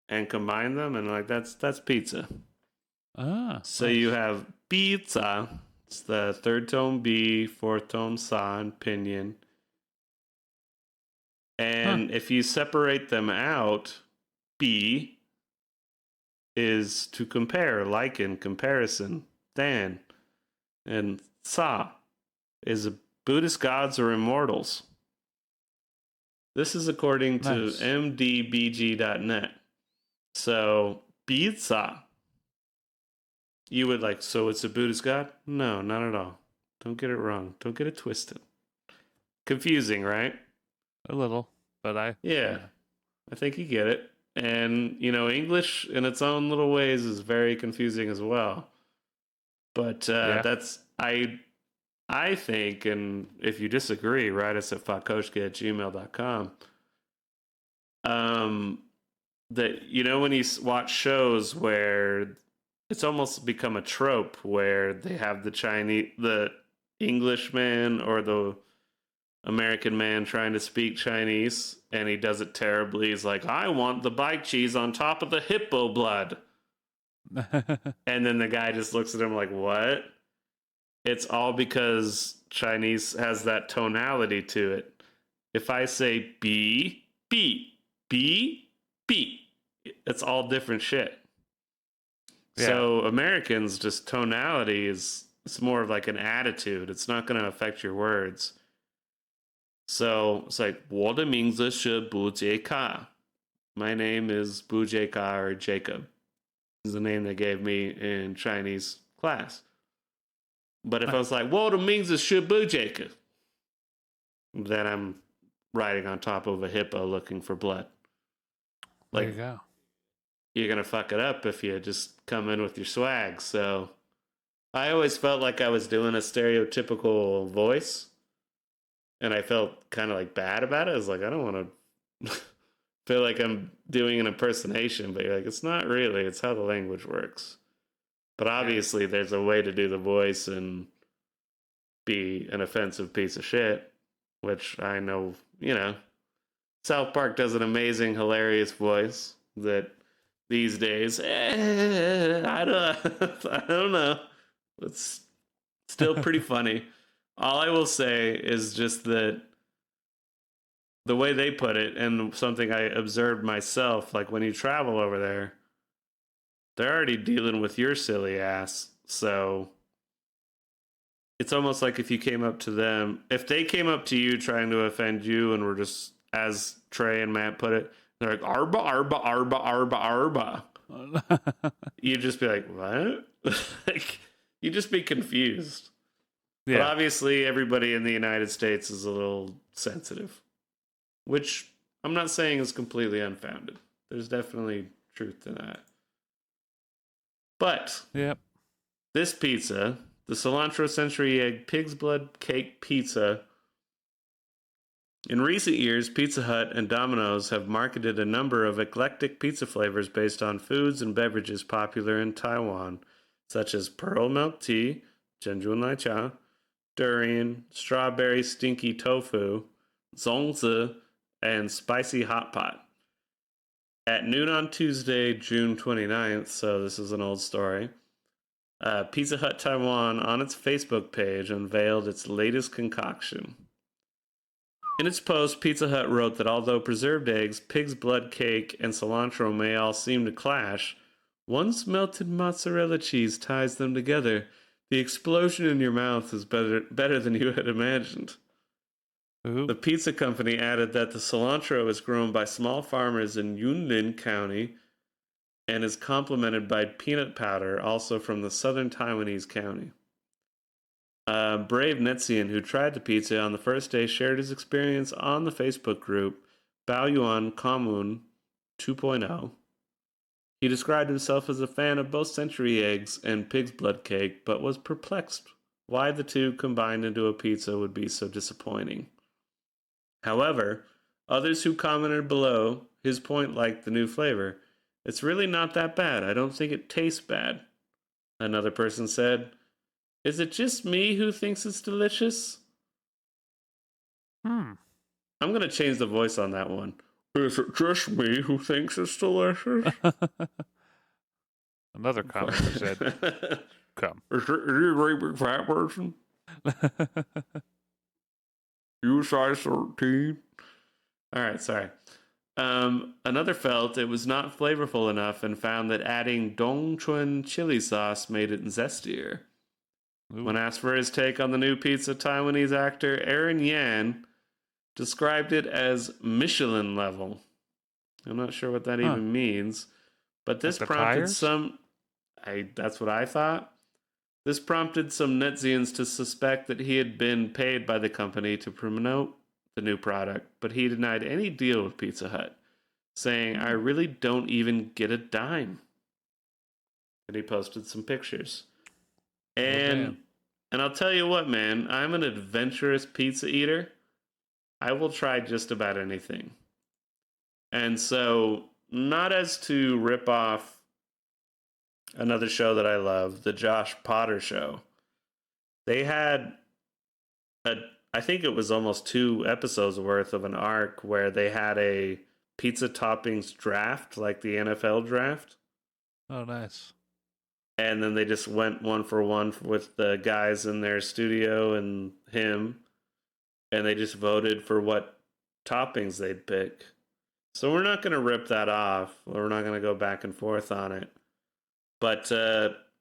and combine them, and like that's pizza. Ah, So nice. you have pizza. It's the third tone B, fourth tone sa, and pinyin. Huh. And if you separate them out, B is to compare, liken, comparison, than. And Sa is Buddhist gods or immortals. This is according to Nice. mdbg.net. So, pizza. You would like, so it's a Buddhist god? No, not at all. Don't get it wrong. Don't get it twisted. Confusing, right? A little, but Yeah, I think you get it. And, English in its own little ways is very confusing as well. But yeah. I think, and if you disagree, write us at fakoshka@gmail.com. That, when you watch shows where it's almost become a trope where they have the Englishman or the American man trying to speak Chinese, and he does it terribly. He's like, I want the bike cheese on top of the hippo blood. And then the guy just looks at him like, what? It's all because Chinese has that tonality to it. If I say B, B, B, B, it's all different shit. Yeah. So Americans, just tonality it's more of like an attitude. It's not going to affect your words. So it's like, 我的名字是布杰卡. My name is Bujeka or Jacob. This is the name they gave me in Chinese class. But if I was like, 我的名字是 Bujeka, then I'm riding on top of a hippo looking for blood. There you go. You're going to fuck it up if you just come in with your swag. So I always felt like I was doing a stereotypical voice. And I felt kind of like bad about it. I was like, I don't want to feel like I'm doing an impersonation. But you're like, it's not really. It's how the language works. But obviously, there's a way to do the voice and be an offensive piece of shit, which I know, South Park does an amazing, hilarious voice that these days, I don't know. It's still pretty funny. All I will say is just that the way they put it, and something I observed myself, like when you travel over there, they're already dealing with your silly ass. So it's almost like if you came up to them, if they came up to you trying to offend you and were just, as Trey and Matt put it, they're like, arba, arba, arba, arba, arba. You'd just be like, what? Like, you'd just be confused. Yeah. But obviously, everybody in the United States is a little sensitive, which I'm not saying is completely unfounded. There's definitely truth to that. But Yep. this pizza, the cilantro century egg pig's blood cake pizza, in recent years, Pizza Hut and Domino's have marketed a number of eclectic pizza flavors based on foods and beverages popular in Taiwan, such as pearl milk tea, Zhenju Nai Cha, durian, strawberry stinky tofu, zongzi, and spicy hot pot. At noon on Tuesday, June 29th, so this is an old story, Pizza Hut Taiwan on its Facebook page unveiled its latest concoction. In its post, Pizza Hut wrote that although preserved eggs, pig's blood cake, and cilantro may all seem to clash, once melted mozzarella cheese ties them together. The explosion in your mouth is better than you had imagined. Ooh. The pizza company added that the cilantro is grown by small farmers in Yunlin County and is complemented by peanut powder, also from the southern Taiwanese county. Brave Netzian, who tried the pizza on the first day, shared his experience on the Facebook group Baoyuan Commune 2.0. He described himself as a fan of both century eggs and pig's blood cake, but was perplexed why the two combined into a pizza would be so disappointing. However, others who commented below his point liked the new flavor. It's really not that bad. I don't think it tastes bad. Another person said, is it just me who thinks it's delicious? Hmm. I'm gonna change the voice on that one. Is it just me who thinks it's delicious? Another commenter said, "Come." Is it you, great big fat person? You size 13? All right, sorry. Another felt it was not flavorful enough and found that adding Dongchuan chili sauce made it zestier. When Ooh. asked for his take on the new pizza, Taiwanese actor Aaron Yan described it as Michelin level. I'm not sure what that Huh. even means, but Like this the prompted tires? some. That's what I thought. This prompted some Netzians to suspect that he had been paid by the company to promote the new product, but he denied any deal with Pizza Hut, saying, I Hmm. really don't even get a dime. And he posted some pictures. Well, And damn. and I'll tell you what, man, I'm an adventurous pizza eater. I will try just about anything. And so, not as to rip off another show that I love, the Josh Potter show. They had a, I think it was almost 2 episodes worth of an arc where they had a pizza toppings draft, like the NFL draft. Oh, nice. And then they just went one for one with the guys in their studio and him. And they just voted for what toppings they'd pick. So we're not going to rip that off. We're not going to go back and forth on it. But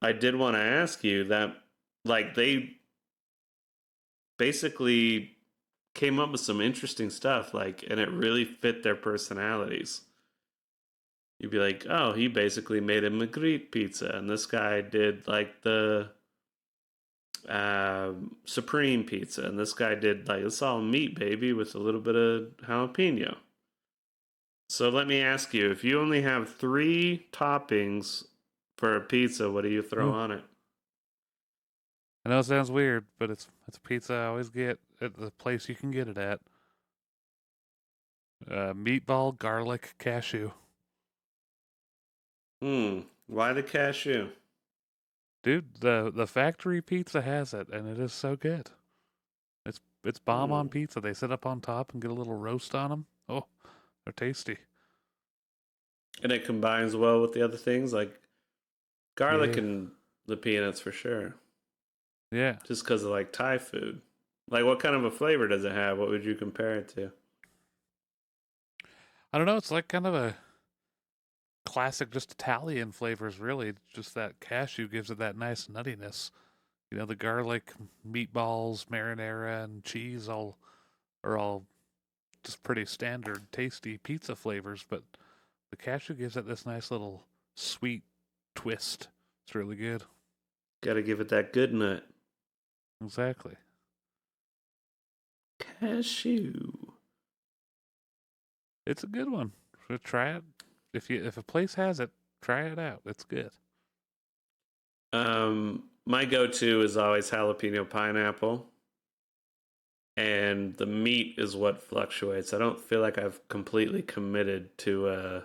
I did want to ask you that, like, they basically came up with some interesting stuff, like, and it really fit their personalities. You'd be like, oh, he basically made a Magritte pizza, and this guy did like the Supreme pizza, and this guy did like it's all meat, baby, with a little bit of jalapeno. So let me ask you, if you only have 3 toppings for a pizza, what do you throw Ooh. on it? I know it sounds weird, but it's a pizza I always get at the place you can get it at. Meatball, garlic, cashew. Why the cashew? Dude, the factory pizza has it, and it is so good. It's bomb on Hmm. pizza. They sit up on top and get a little roast on them. Oh, they're tasty. And it combines well with the other things like garlic Yeah, and the peanuts for sure. yeah. Just because of like Thai food. Like, what kind of a flavor does it have? What would you compare it to? I don't know. It's like kind of a classic, just Italian flavors, really. Just that cashew gives it that nice nuttiness. You know, the garlic, meatballs, marinara, and cheese all are all just pretty standard, tasty pizza flavors, but the cashew gives it this nice little sweet twist. It's really good. Gotta give it that good nut. Exactly. Cashew. It's a good one. So try it. If a place has it, try it out. It's good. My go-to is always jalapeno pineapple, and the meat is what fluctuates. I don't feel like I've completely committed to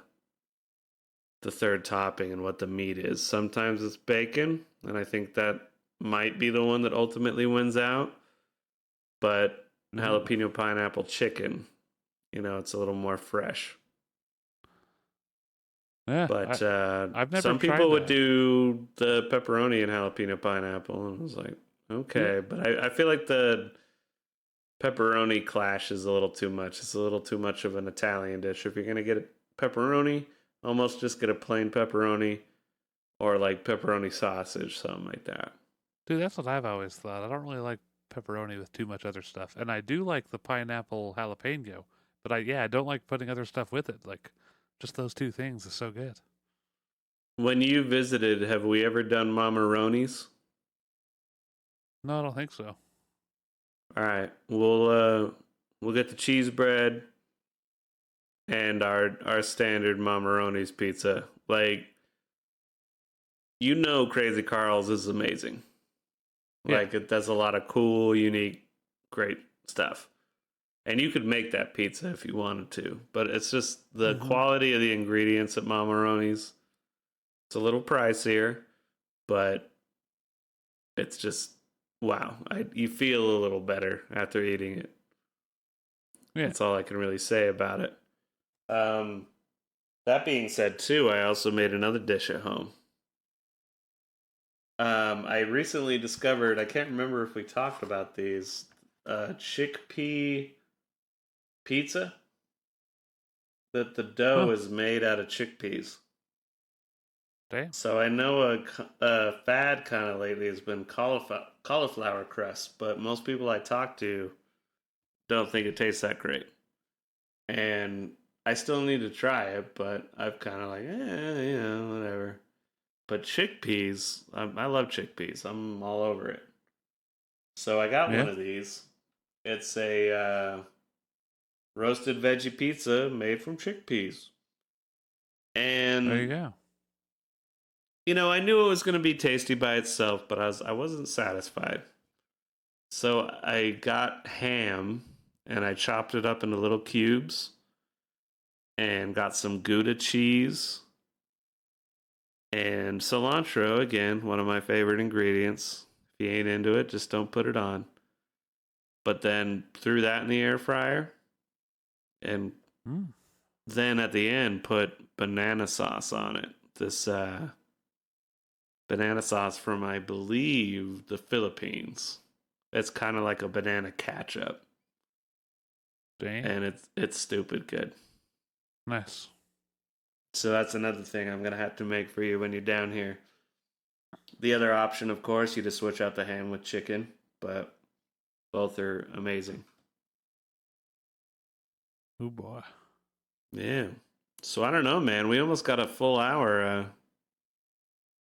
the third topping and what the meat is. Sometimes it's bacon, and I think that might be the one that ultimately wins out. But Ooh. jalapeno pineapple chicken, it's a little more fresh. Yeah, But I've never some tried people would that. do the pepperoni and jalapeno pineapple, and I was like, Yeah. okay. But I feel like the pepperoni clash is a little too much. It's a little too much of an Italian dish. If you're gonna get a pepperoni, almost just get a plain pepperoni or like pepperoni sausage, something like that. Dude, that's what I've always thought. I don't really like pepperoni with too much other stuff. And I do like the pineapple jalapeno, but I don't like putting other stuff with it. Like just those two things is so good. When you visited, have we ever done mamaronis? No, I don't think so. All right, we'll get the cheese bread and our standard mamaronis pizza. Like, Crazy Carl's is amazing. Yeah. Like, it does a lot of cool, unique, great stuff. And you could make that pizza if you wanted to, but it's just the Mm-hmm. quality of the ingredients at Mamarone's. It's a little pricier, but it's just wow. You feel a little better after eating it. Yeah. That's all I can really say about it. That being said, too, I also made another dish at home. I recently discovered, I can't remember if we talked about these, chickpea pizza. That the dough Huh. is made out of chickpeas. Damn. So I know a fad kind of lately has been cauliflower crust, but most people I talk to don't think it tastes that great. And I still need to try it, but I've kind of like, whatever. But chickpeas, I love chickpeas. I'm all over it. So I got one Yeah. of these. It's a roasted veggie pizza made from chickpeas. There you And go. I knew it was going to be tasty by itself, but I wasn't satisfied. So I got ham and I chopped it up into little cubes and got some Gouda cheese and cilantro, again, one of my favorite ingredients. If you ain't into it, just don't put it on. But then threw that in the air fryer and Mm. then at the end put banana sauce on it. This banana sauce from, I believe, the Philippines. It's kind of like a banana ketchup, Damn. and it's stupid good. Nice. So that's another thing I'm gonna have to make for you when you're down here. The other option, of course, you just switch out the ham with chicken, but both are amazing. Oh boy. Yeah. So I don't know, man. We almost got a full hour.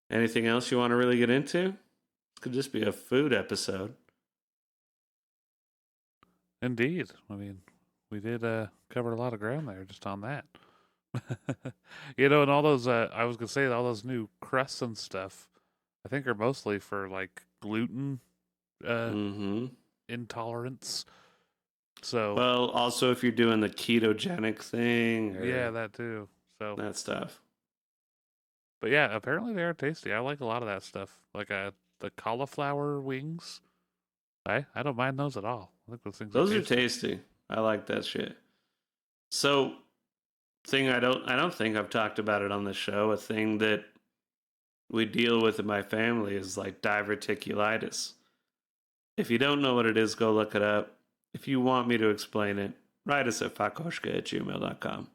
Anything else you want to really get into? This could just be a food episode. Indeed. I mean, we did cover a lot of ground there just on that. And all those I was gonna say all those new crusts and stuff, I think are mostly for like gluten Mm-hmm. intolerance. So Well, also if you're doing the ketogenic thing yeah, or that too. So that stuff. but yeah, apparently they are tasty. I like a lot of that stuff. Like the cauliflower wings. I don't mind those at all. I think those things are Those are tasty. tasty. I like that shit. So, thing I don't think I've talked about it on the show. A thing that we deal with in my family is like diverticulitis. If you don't know what it is, go look it up. If you want me to explain it, write us at fakoshka@gmail.com.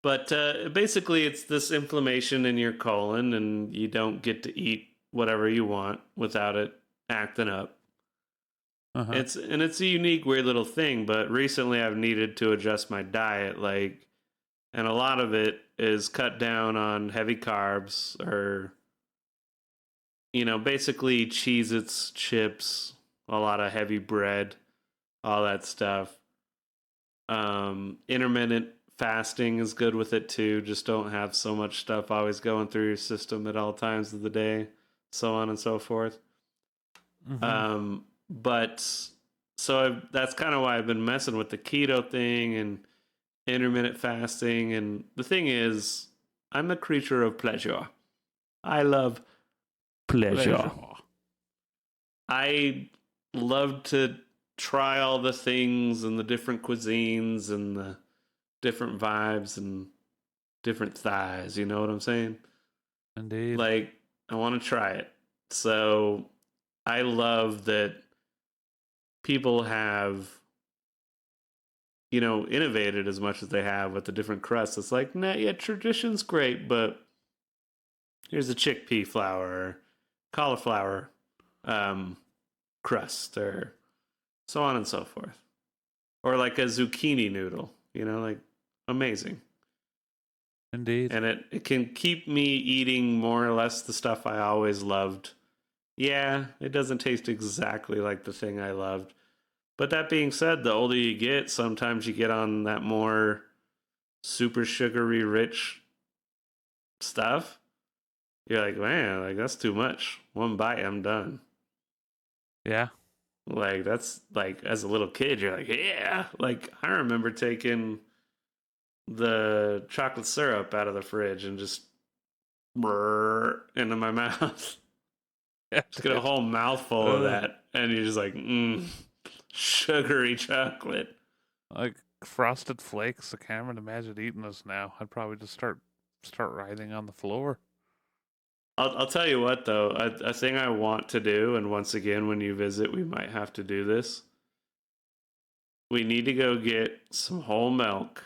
But basically, it's this inflammation in your colon, and you don't get to eat whatever you want without it acting up. Uh-huh. It's a unique, weird little thing. But recently, I've needed to adjust my diet, and a lot of it is cut down on heavy carbs or basically Cheez-Its, chips, a lot of heavy bread, all that stuff. Intermittent fasting is good with it too. Just don't have so much stuff always going through your system at all times of the day, so on and so forth. Mm-hmm. But so that's kind of why I've been messing with the keto thing and intermittent fasting. And the thing is, I'm a creature of pleasure. I love pleasure. I love to try all the things and the different cuisines and the different vibes and different thighs. You know what I'm saying? Indeed. Like, I want to try it. So I love that people have, innovated as much as they have with the different crusts. It's like, nah, yeah, tradition's great, but here's a chickpea flour or cauliflower crust or so on and so forth. Or like a zucchini noodle, like amazing. Indeed. And it can keep me eating more or less the stuff I always loved. Yeah, it doesn't taste exactly like the thing I loved. But that being said, the older you get, sometimes you get on that more super sugary rich stuff. You're like, man, like that's too much. One bite, I'm done. Yeah. Like that's like as a little kid, you're like, yeah. Like I remember taking the chocolate syrup out of the fridge and just into my mouth. Just get a whole mouthful of that, and you're just like, sugary chocolate. Like Frosted Flakes, I can't even imagine eating those now. I'd probably just start writhing on the floor. I'll tell you what though, a thing I want to do, and once again, when you visit, we might have to do this. We need to go get some whole milk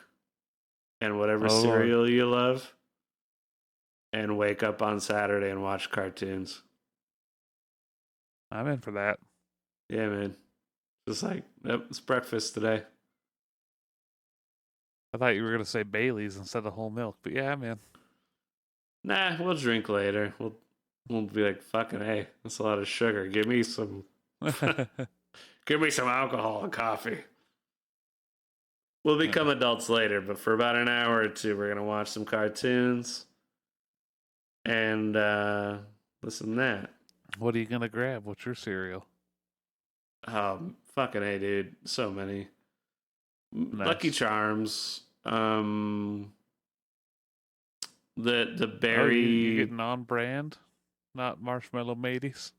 and whatever Oh Lord, cereal you love, and wake up on Saturday and watch cartoons. I'm in for that. Yeah, man. Just like, yep, it's breakfast today. I thought you were gonna say Bailey's instead of whole milk, but yeah, I'm in. Nah, we'll drink later. We'll be like, fucking hey, that's a lot of sugar. Give me some give me some alcohol and coffee. We'll become adults later, but for about an hour or two, we're gonna watch some cartoons and listen to that. What are you gonna grab? What's your cereal? Fucking hey, dude, so many. Nice. Lucky Charms. The Oh, berry. you getting on brand, not marshmallow mateys.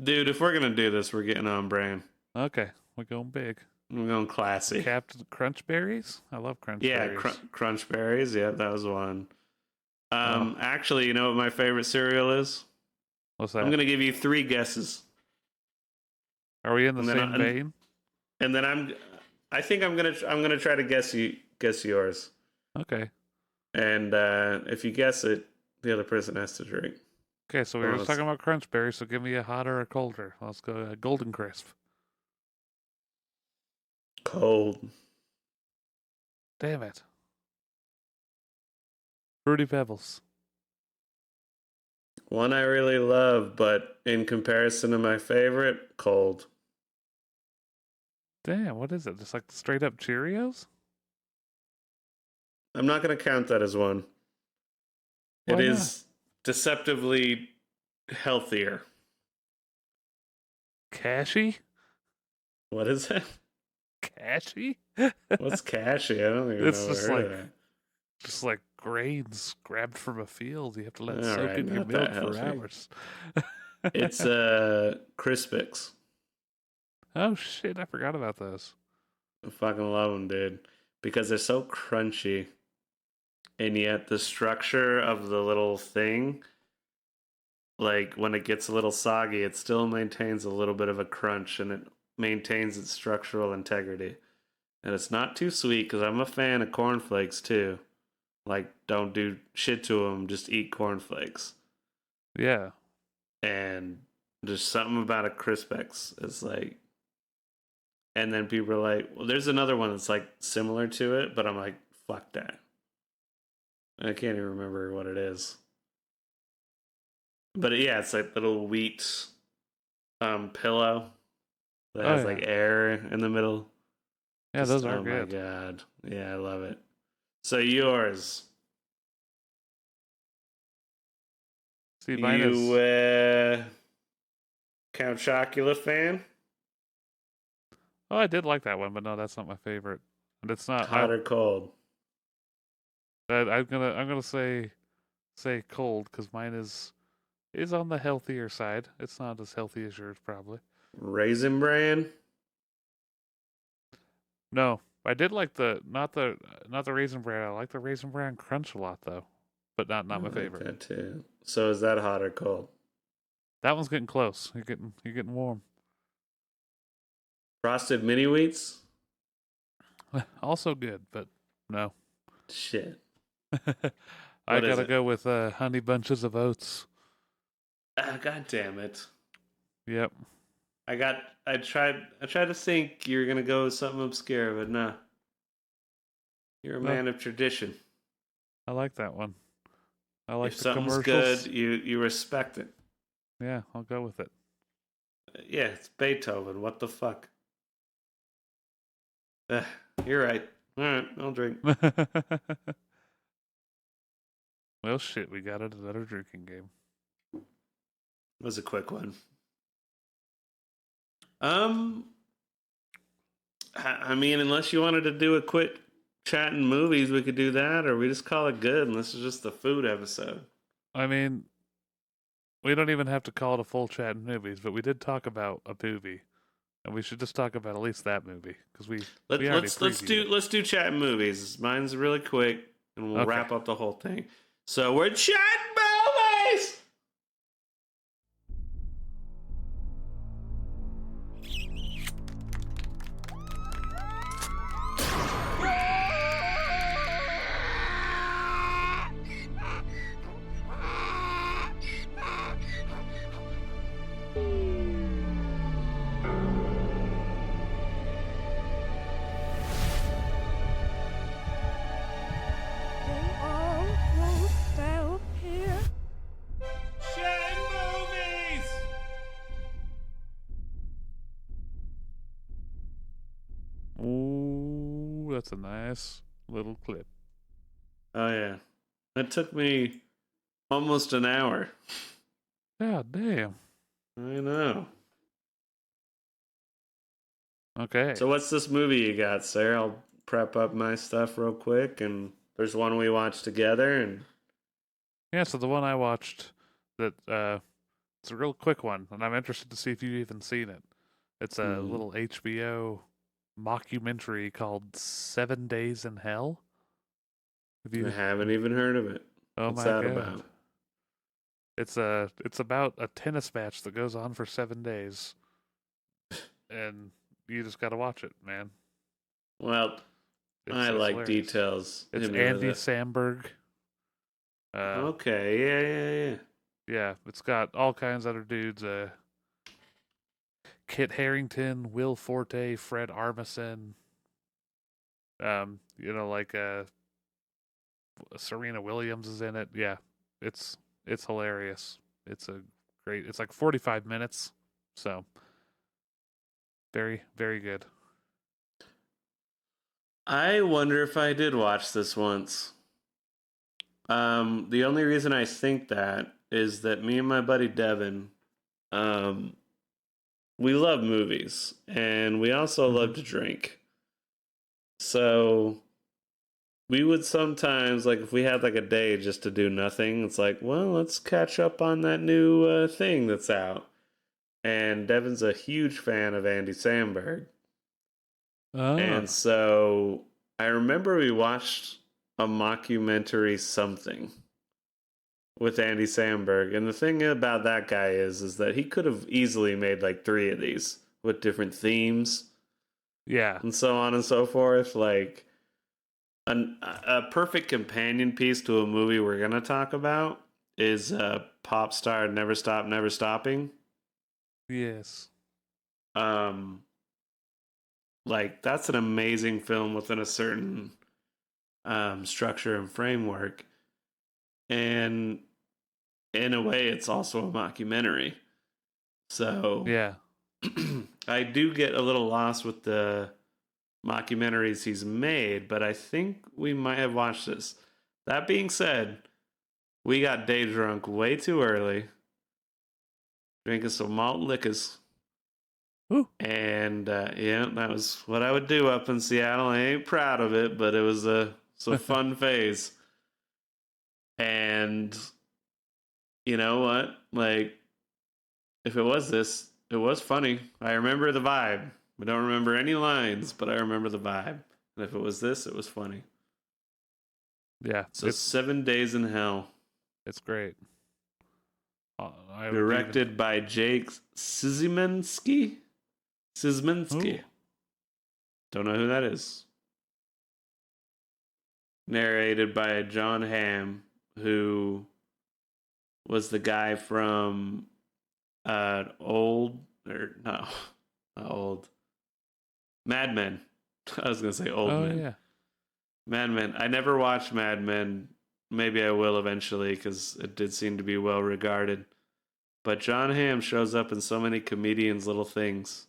Dude, if we're gonna do this, we're getting on brand. Okay, we're going big. We're going classy. Captain Crunch Berries. I love Crunch Yeah, Berries. Crunch Berries. Yeah, that was one. Actually, you know what my favorite cereal is? What's that? I'm gonna give you 3 guesses, Are we in the and then same vein? and then I think I'm gonna try to guess yours. Okay. And if you guess it, the other person has to drink. Okay, so we were just talking about Crunch Berries, so give me a hotter or a colder. Let's go Golden Crisp. Cold. Damn it. Fruity Pebbles. One I really love, but in comparison to my favorite, cold. Damn, what is it? Just like straight up Cheerios? I'm not gonna count that as one. Why It not? is deceptively healthier. Cashy? What is it? Cashy? What's cashy? I don't even It's know. just like grains grabbed from a field. You have to let it All soak right, in your not milk that for healthy. hours. It's Crispix. Oh shit, I forgot about those. I fucking love them, dude, because they're so crunchy, and yet the structure of the little thing, like when it gets a little soggy, it still maintains a little bit of a crunch, and it maintains its structural integrity. And it's not too sweet because I'm a fan of cornflakes too. Like, don't do shit to them, just eat cornflakes. Yeah. And there's something about a Crispix. It's like, and then people are like, well, there's another one that's like similar to it, but I'm like, fuck that. I can't even remember what it is. But yeah, it's like little wheat pillow that has like air in the middle. Yeah, those are good. Oh my god. Yeah, I love it. So yours. See, mine You is... Count Chocula fan? Oh, I did like that one, but no, that's not my favorite. And it's not Hot or cold? I'm gonna say cold because mine is on the healthier side. It's not as healthy as yours, probably. Raisin Bran? No, I did like the not the Raisin Bran. I like the Raisin Bran Crunch a lot though, but not I my like favorite. that too. So is that hot or cold? That one's getting close. You're getting warm. Frosted mini wheats? Also good, but no. Shit. I What is gotta it? go with Honey Bunches of Oats. Ah, god damn it. Yep. I tried to think you were gonna go with something obscure, but no. You're a No, man of tradition. I like that one. I like If the something's commercials. good, you respect it. Yeah, I'll go with it. Yeah, it's Beethoven. What the fuck? You're right. All right, I'll drink. Well, shit, we got another drinking game. It was a quick one. I mean, unless you wanted to do a quick chatting movies, we could do that, or we just call it good, and this is just the food episode. I mean, we don't even have to call it a full chat in movies, but we did talk about a movie. And we should just talk about at least that movie because we Let, already let's previewed do it. let's do chat movies. Mine's really quick, and we'll Okay. wrap up the whole thing. So we're chatting movies. They almost down here. Chatting movies. Ooh, that's a nice little clip. Oh yeah, that took me almost an hour. God damn. I know. Okay. So what's this movie you got, sir? I'll prep up my stuff real quick, and there's one we watched together, and Yeah, so the one I watched that it's a real quick one, and I'm interested to see if you've even seen it. It's a little HBO mockumentary called 7 Days in Hell. Have I you haven't even heard of it. Oh What's my that god. about? It's about a tennis match that goes on for 7 days. And you just got to watch it, man. Well, I It's like hilarious. details. It's Hit me with Andy it. Samberg. Okay, yeah. Yeah, it's got all kinds of other dudes. Kit Harrington, Will Forte, Fred Armisen. Like Serena Williams is in it. Yeah, it's hilarious. It's like 45 minutes, so very very good. I wonder if I did watch this once. The only reason I think that is that me and my buddy Devin, um, we love movies and we also love to drink. So we would sometimes, like, if we had like a day just to do nothing, it's like, well, let's catch up on that new thing that's out. And Devin's a huge fan of Andy Samberg. And Ah, so I remember we watched a mockumentary something with Andy Samberg. And the thing about that guy is that he could have easily made like 3 of these with different themes yeah, and so on and so forth. Like a perfect companion piece to a movie we're going to talk about is Pop Star Never Stop Never Stopping. yes, Um like that's an amazing film within a certain structure and framework. And in a way, it's also a mockumentary. So yeah. I do get a little lost with the mockumentaries he's made, but I think we might have watched this. That being said, we got day drunk way too early, drinking some malt liquors. Ooh. And yeah, that was what I would do up in Seattle. I ain't proud of it, but it was it's a fun phase. And you know what? Like, if it was this, it was funny. I remember the vibe. I don't remember any lines, but I remember the vibe. And if it was this, it was funny. Yeah, So 7 Days in Hell, it's great. I would directed by Jake Szymanski. Ooh. Don't know who that is. Narrated by John Hamm, who was the guy from old or no, not old Mad Men. I was gonna say old Oh men. yeah. Mad Men. I never watched Mad Men. Maybe I will eventually because it did seem to be well regarded. But John Hamm shows up in so many comedians' little things,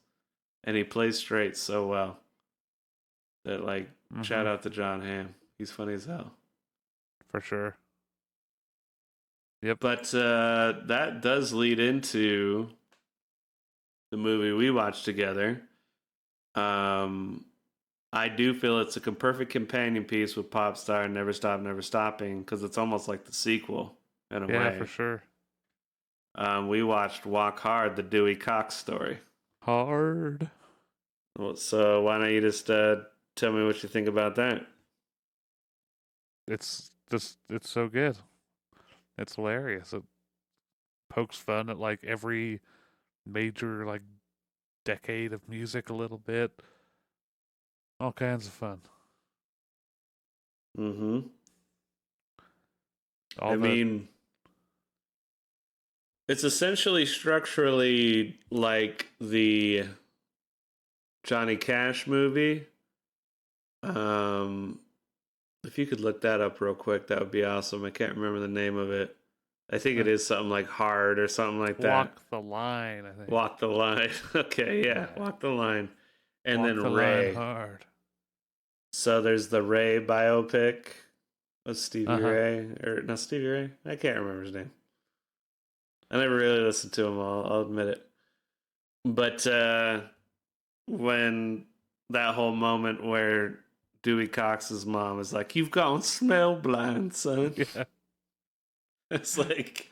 and he plays straight so well that, like, shout out to John Hamm. He's funny as hell. For sure. Yep. But that does lead into the movie we watched together. I do feel it's a perfect companion piece with Pop Star and Never Stop, Never Stopping because it's almost like the sequel in a way. Yeah, for sure. We watched Walk Hard, the Dewey Cox story. Hard. Well, so why don't you just tell me what you think about that? It's so good. It's hilarious. It pokes fun at like every major like decade of music a little bit. All kinds of fun. Mm-hmm. All I the mean, it's essentially structurally like the Johnny Cash movie. Um, if you could look that up real quick, that would be awesome. I can't remember the name of it. I think it is something like Hard or something like that. Walk the Line, I think. Walk the Line. Okay, yeah, Yeah. Walk the Line. And Walk then the Line Ray. hard. So there's the Ray biopic of Stevie Uh-huh. Ray. Or not Stevie Ray? I can't remember his name. I never really listened to him, I'll admit it. But when that whole moment where Dewey Cox's mom is like, "You've gone smell blind, son." Yeah. It's like,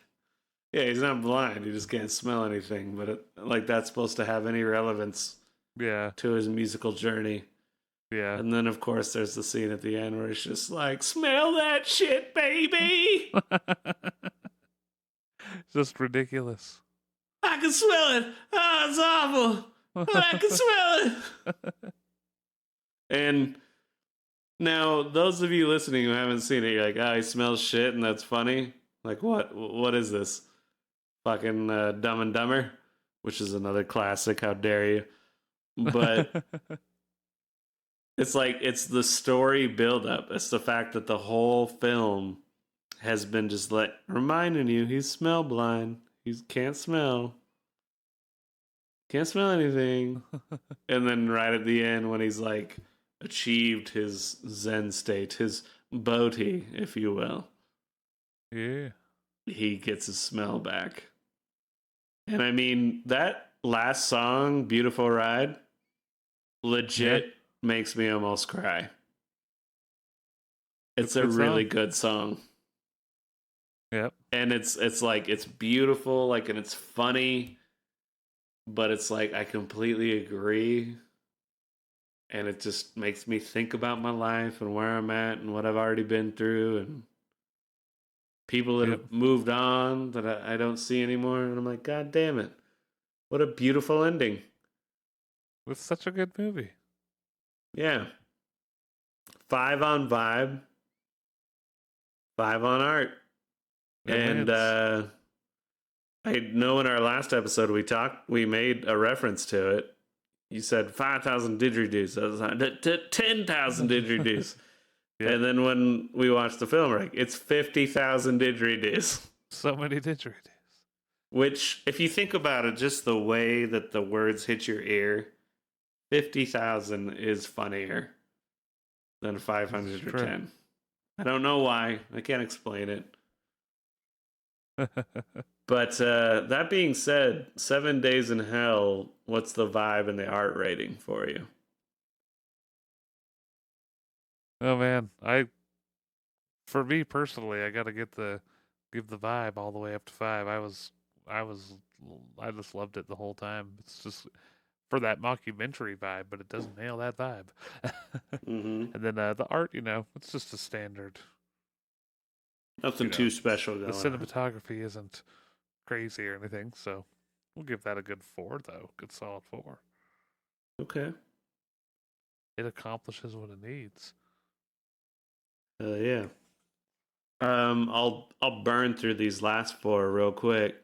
yeah, he's not blind. He just can't smell anything. But like that's supposed to have any relevance Yeah. to his musical journey. Yeah. And then, of course, there's the scene at the end where it's just like, "Smell that shit, baby! Just ridiculous. I can smell it. Oh, it's awful. But I can smell it." And now, those of you listening who haven't seen it, you're like, "Oh, he smells shit, and that's funny." Like, what? What is this? Fucking Dumb and Dumber, which is another classic. How dare you? But it's like it's the story buildup. It's the fact that the whole film has been just reminding you he's smell blind. He can't smell anything. And then right at the end, when he's like achieved his Zen state, his bodhi, if you will, Yeah. he gets his smell back. And I mean, that last song, Beautiful Ride, legit makes me almost cry. It's a good really song. good song. Yep. And it's like it's beautiful, like, and it's funny, but it's like I completely agree. And it just makes me think about my life and where I'm at and what I've already been through and people that have moved on that I don't see anymore. And I'm like, God damn it. What a beautiful ending. It's such a good movie. Yeah. 5 on vibe, 5 on art. And I know in our last episode we made a reference to it. You said 5,000 didgeridoos. I was like, 10,000 didgeridoos. Yep. And then when we watched the film, we're like, it's 50,000 didgeridoos. So many didgeridoos. Which, if you think about it, just the way that the words hit your ear, 50,000 is funnier than 500 or 10. I don't know why. I can't explain it. But that being said, 7 Days in Hell, what's the vibe and the art rating for you? Oh man, for me personally, I gotta give the vibe all the way up to 5. I just loved it the whole time. It's just for that mockumentary vibe, but it doesn't nail that vibe. Mm-hmm. And then the art, it's just a standard. Nothing too special going The cinematography isn't crazy or anything, so we'll give that a good 4 though. Good solid 4. Okay. It accomplishes what it needs. Yeah. I'll burn through these last 4 real quick.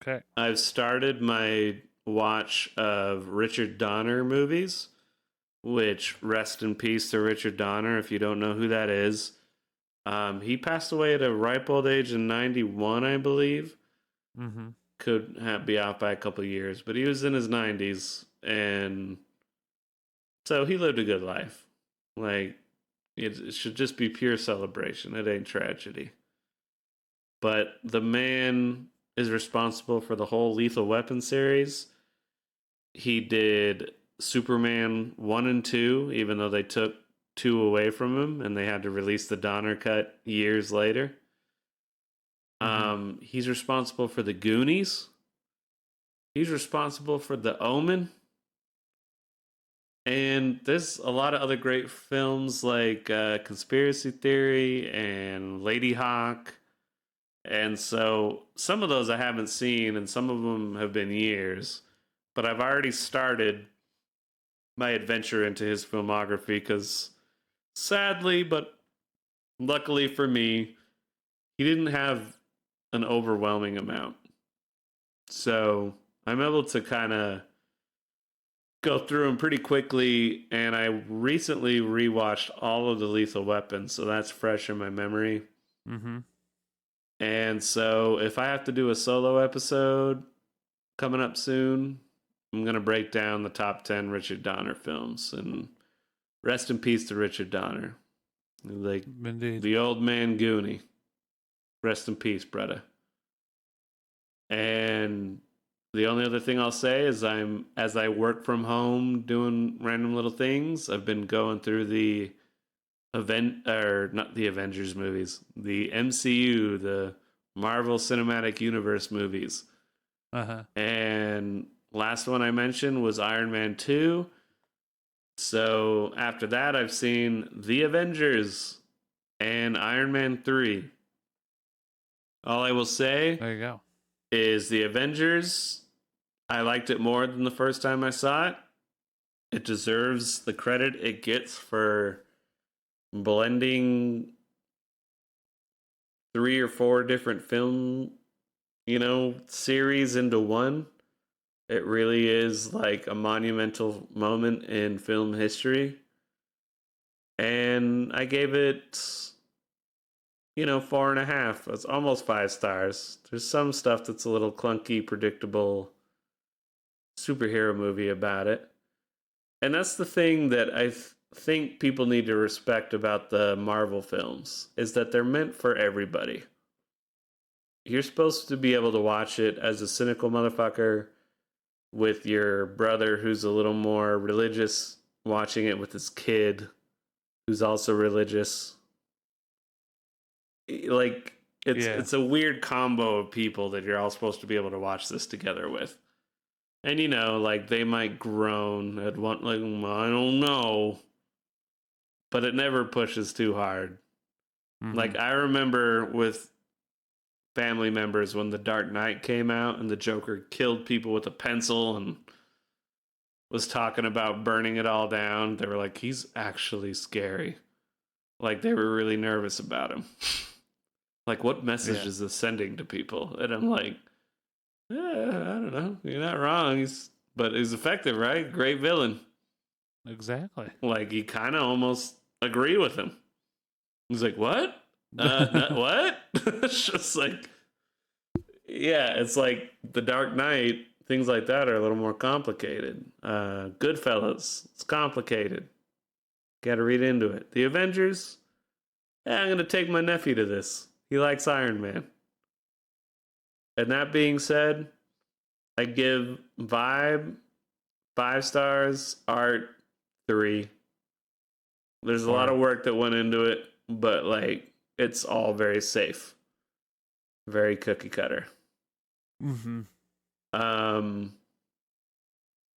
Okay. I've started my watch of Richard Donner movies, which rest in peace to Richard Donner if you don't know who that is. He passed away at a ripe old age in 91, I believe. Mm-hmm. Could be off by a couple of years, but he was in his 90s, and so he lived a good life. Like, it should just be pure celebration. It ain't tragedy. But the man is responsible for the whole Lethal Weapon series. He did Superman 1 and 2, even though they took 2 away from him and they had to release the Donner cut years later. Mm-hmm. He's responsible for the Goonies. He's responsible for The Omen. And there's a lot of other great films like Conspiracy Theory and Lady Hawk. And so some of those I haven't seen, and some of them have been years. But I've already started my adventure into his filmography because sadly, but luckily for me, he didn't have an overwhelming amount. So I'm able to kind of go through them pretty quickly. And I recently rewatched all of the Lethal Weapon, so that's fresh in my memory. Mm-hmm. And so if I have to do a solo episode coming up soon, I'm going to break down the top 10 Richard Donner films. And rest in peace to Richard Donner. Like Indeed. the old man Goonie. Rest in peace, brother. And the only other thing I'll say is as I work from home doing random little things, I've been going through the not the Avengers movies, the MCU, the Marvel Cinematic Universe movies. Uh-huh. And last one I mentioned was Iron Man 2. So after that, I've seen The Avengers and Iron Man 3. All I will say There you go. is The Avengers, I liked it more than the first time I saw it. It deserves the credit it gets for blending 3 or 4 different film, series into one. It really is like a monumental moment in film history. And I gave it, 4.5. It's almost 5 stars. There's some stuff that's a little clunky, predictable superhero movie about it. And that's the thing that I think people need to respect about the Marvel films, is that they're meant for everybody. You're supposed to be able to watch it as a cynical motherfucker with your brother who's a little more religious, watching it with his kid who's also religious. Like, it's a weird combo of people that you're all supposed to be able to watch this together with. And like they might groan at one, like, I don't know, but it never pushes too hard. Mm-hmm. Like I remember with family members when The Dark Knight came out and the Joker killed people with a pencil and was talking about burning it all down. They were like, he's actually scary. Like they were really nervous about him. Like, what message is this sending to people? And I'm like, I don't know. You're not wrong. But he's effective, right? Great villain. Exactly. Like, you kind of almost agree with him. He's like, what? What? It's just like, yeah, it's like The Dark Knight. Things like that are a little more complicated. Goodfellas, it's complicated. Got to read into it. The Avengers, I'm going to take my nephew to this. He likes Iron Man. And that being said, I give Vibe 5 stars, Art 3. There's a lot of work that went into it, but like it's all very safe, very cookie cutter. Mm-hmm.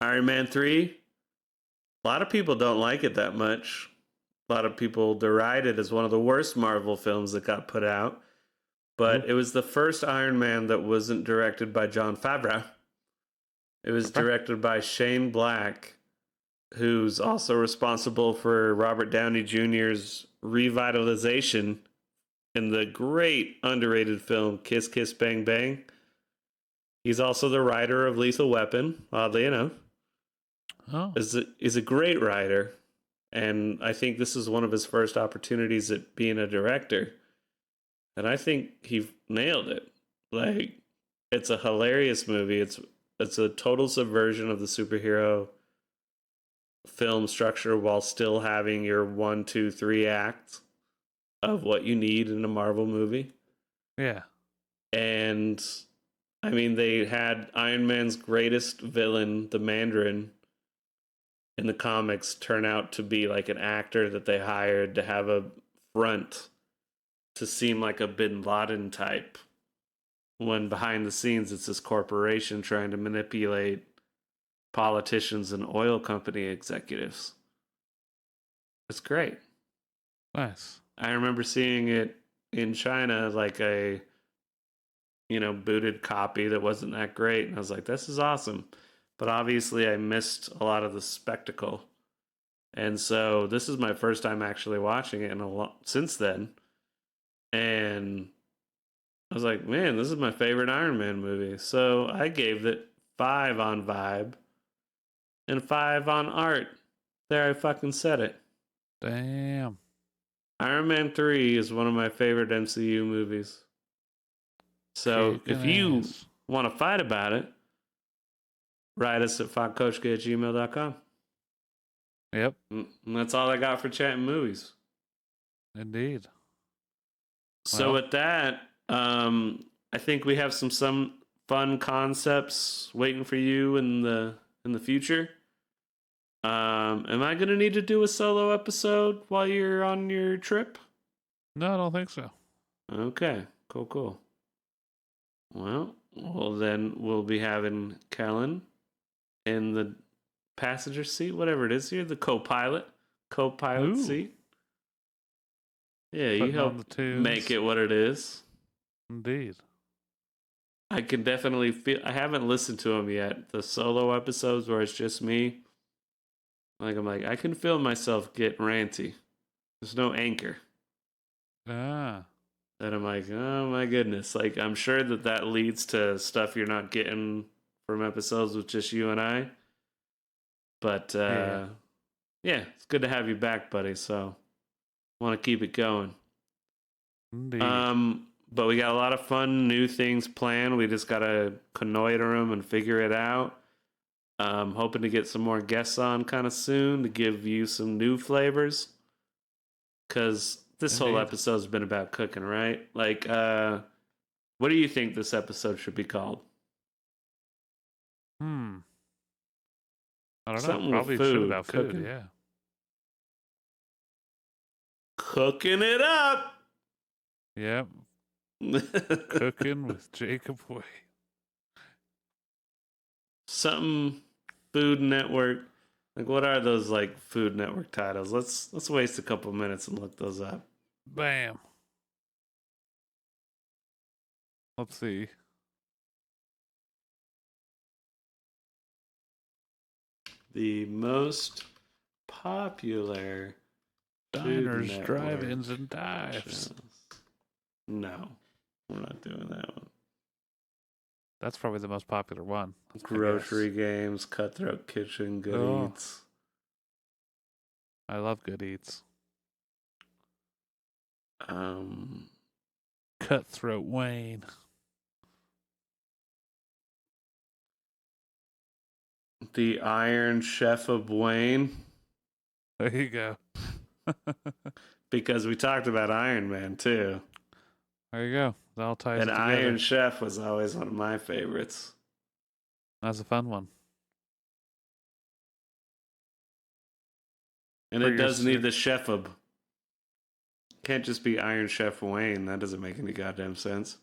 Iron Man 3, a lot of people don't like it that much. A lot of people deride it as one of the worst Marvel films that got put out. But it was the first Iron Man that wasn't directed by Jon Favreau. It was directed by Shane Black, who's also responsible for Robert Downey Jr.'s revitalization in the great underrated film Kiss Kiss Bang Bang. He's also the writer of Lethal Weapon, oddly enough. Oh. Is a great writer, and I think this is one of his first opportunities at being a director. And I think he nailed it. Like, it's a hilarious movie. It's a total subversion of the superhero film structure while still having your 1, 2, 3 acts of what you need in a Marvel movie. Yeah. And I mean, they had Iron Man's greatest villain, the Mandarin, in the comics turn out to be like an actor that they hired to have a front to seem like a Bin Laden type, when behind the scenes it's this corporation trying to manipulate politicians and oil company executives. It's great. Nice. I remember seeing it in China, like a, booted copy that wasn't that great. And I was like, this is awesome. But obviously, I missed a lot of the spectacle. And so this is my first time actually watching it since then. And I was like, man, this is my favorite Iron Man movie. So I gave it 5 on vibe and 5 on art. There, I fucking said it. Damn. Iron Man 3 is one of my favorite MCU movies. So if you want to fight about it, write us at fogcoachka@gmail.com. Yep. And that's all I got for chatting movies. Indeed. So with that, I think we have some fun concepts waiting for you in the future. Am I gonna need to do a solo episode while you're on your trip? No, I don't think so. Okay, cool. Well, then we'll be having Kellen in the passenger seat, whatever it is here, the co-pilot Ooh. seat. Yeah, you Putting on help the tunes. make it what it is. Indeed. I can definitely feel. I haven't listened to them yet. The solo episodes where it's just me. I'm like, I can feel myself get ranty. There's no anchor. Ah. And I'm like, oh my goodness. Like, I'm sure that leads to stuff you're not getting from episodes with just you and I. But yeah, it's good to have you back, buddy. So, want to keep it going. Indeed. But we got a lot of fun new things planned. We just gotta connoiter them and figure it out. Hoping to get some more guests on kind of soon to give you some new flavors. Because this whole episode's been about cooking, right? Like, what do you think this episode should be called? I don't Something know. with Probably food, should about food, cooking. yeah. Cooking it up! Yep. Cooking with Jacob Way. Something Food Network. Like, what are those, like, Food Network titles? Let's waste a couple minutes and look those up. Bam. Let's see. The most popular Diners, Food drive-ins, Network and dives. shows. No, we're not doing that one. That's probably the most popular one. That's my Grocery guess. Games, Cutthroat Kitchen, Good Oh. Eats. I love Good Eats. Cutthroat Wayne. The Iron Chef of Wayne. There you go. Because we talked about Iron Man too. There you go. It all ties And together. Iron Chef was always one of my favorites. That's a fun one. And For it your does need the Chefob. Can't just be Iron Chef Wayne. That doesn't make any goddamn sense.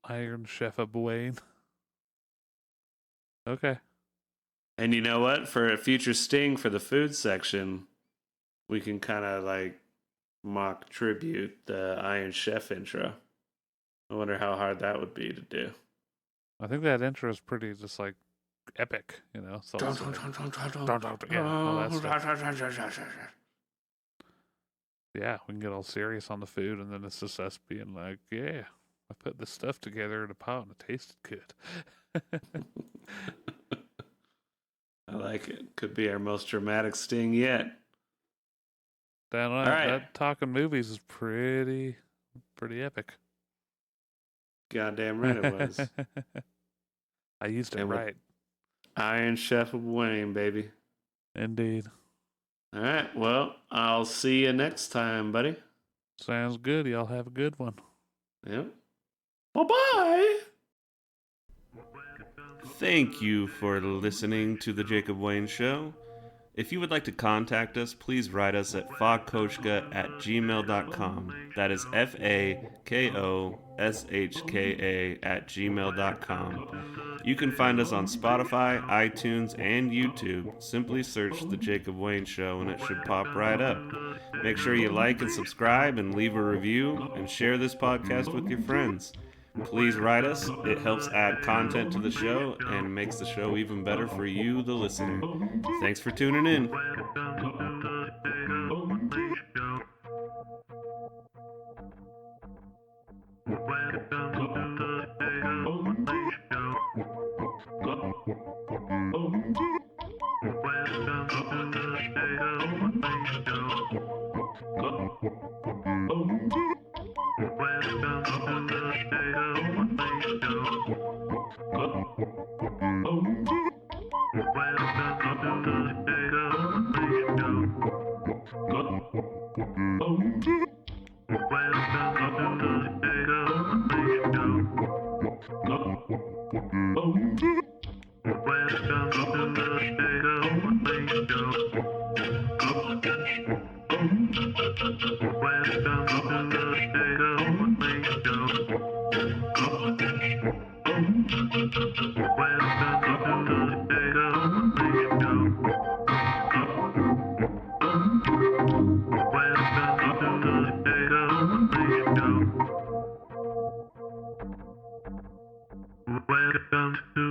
Iron Chef of Wayne. Okay. And you know what? For a future sting for the food section, we can kind of like mock tribute the Iron Chef intro. I wonder how hard that would be to do. I think that intro is pretty just like epic, you know? So it's like, yeah, all that stuff. Yeah, we can get all serious on the food, and then it's just us being like, yeah, I put this stuff together in a pot and it tasted good. I like it. Could be our most dramatic sting yet. All right. That talking movies is pretty epic. Goddamn right it was. I used it And with right. Iron Chef of Wayne, baby. Indeed. All right. Well, I'll see you next time, buddy. Sounds good. Y'all have a good one. Yep. Bye-bye. Thank you for listening to The Jacob Wayne Show. If you would like to contact us, please write us at fogcoachka@gmail.com. That is FAKOSHKA jacobshka@gmail.com. You can find us on Spotify, iTunes, and YouTube. Simply search The Jacob Wayne Show and it should pop right up. Make sure you like and subscribe and leave a review and share this podcast with your friends. Please write us. It helps add content to the show and makes the show even better for you, the listener. Thanks for tuning in. Welcome to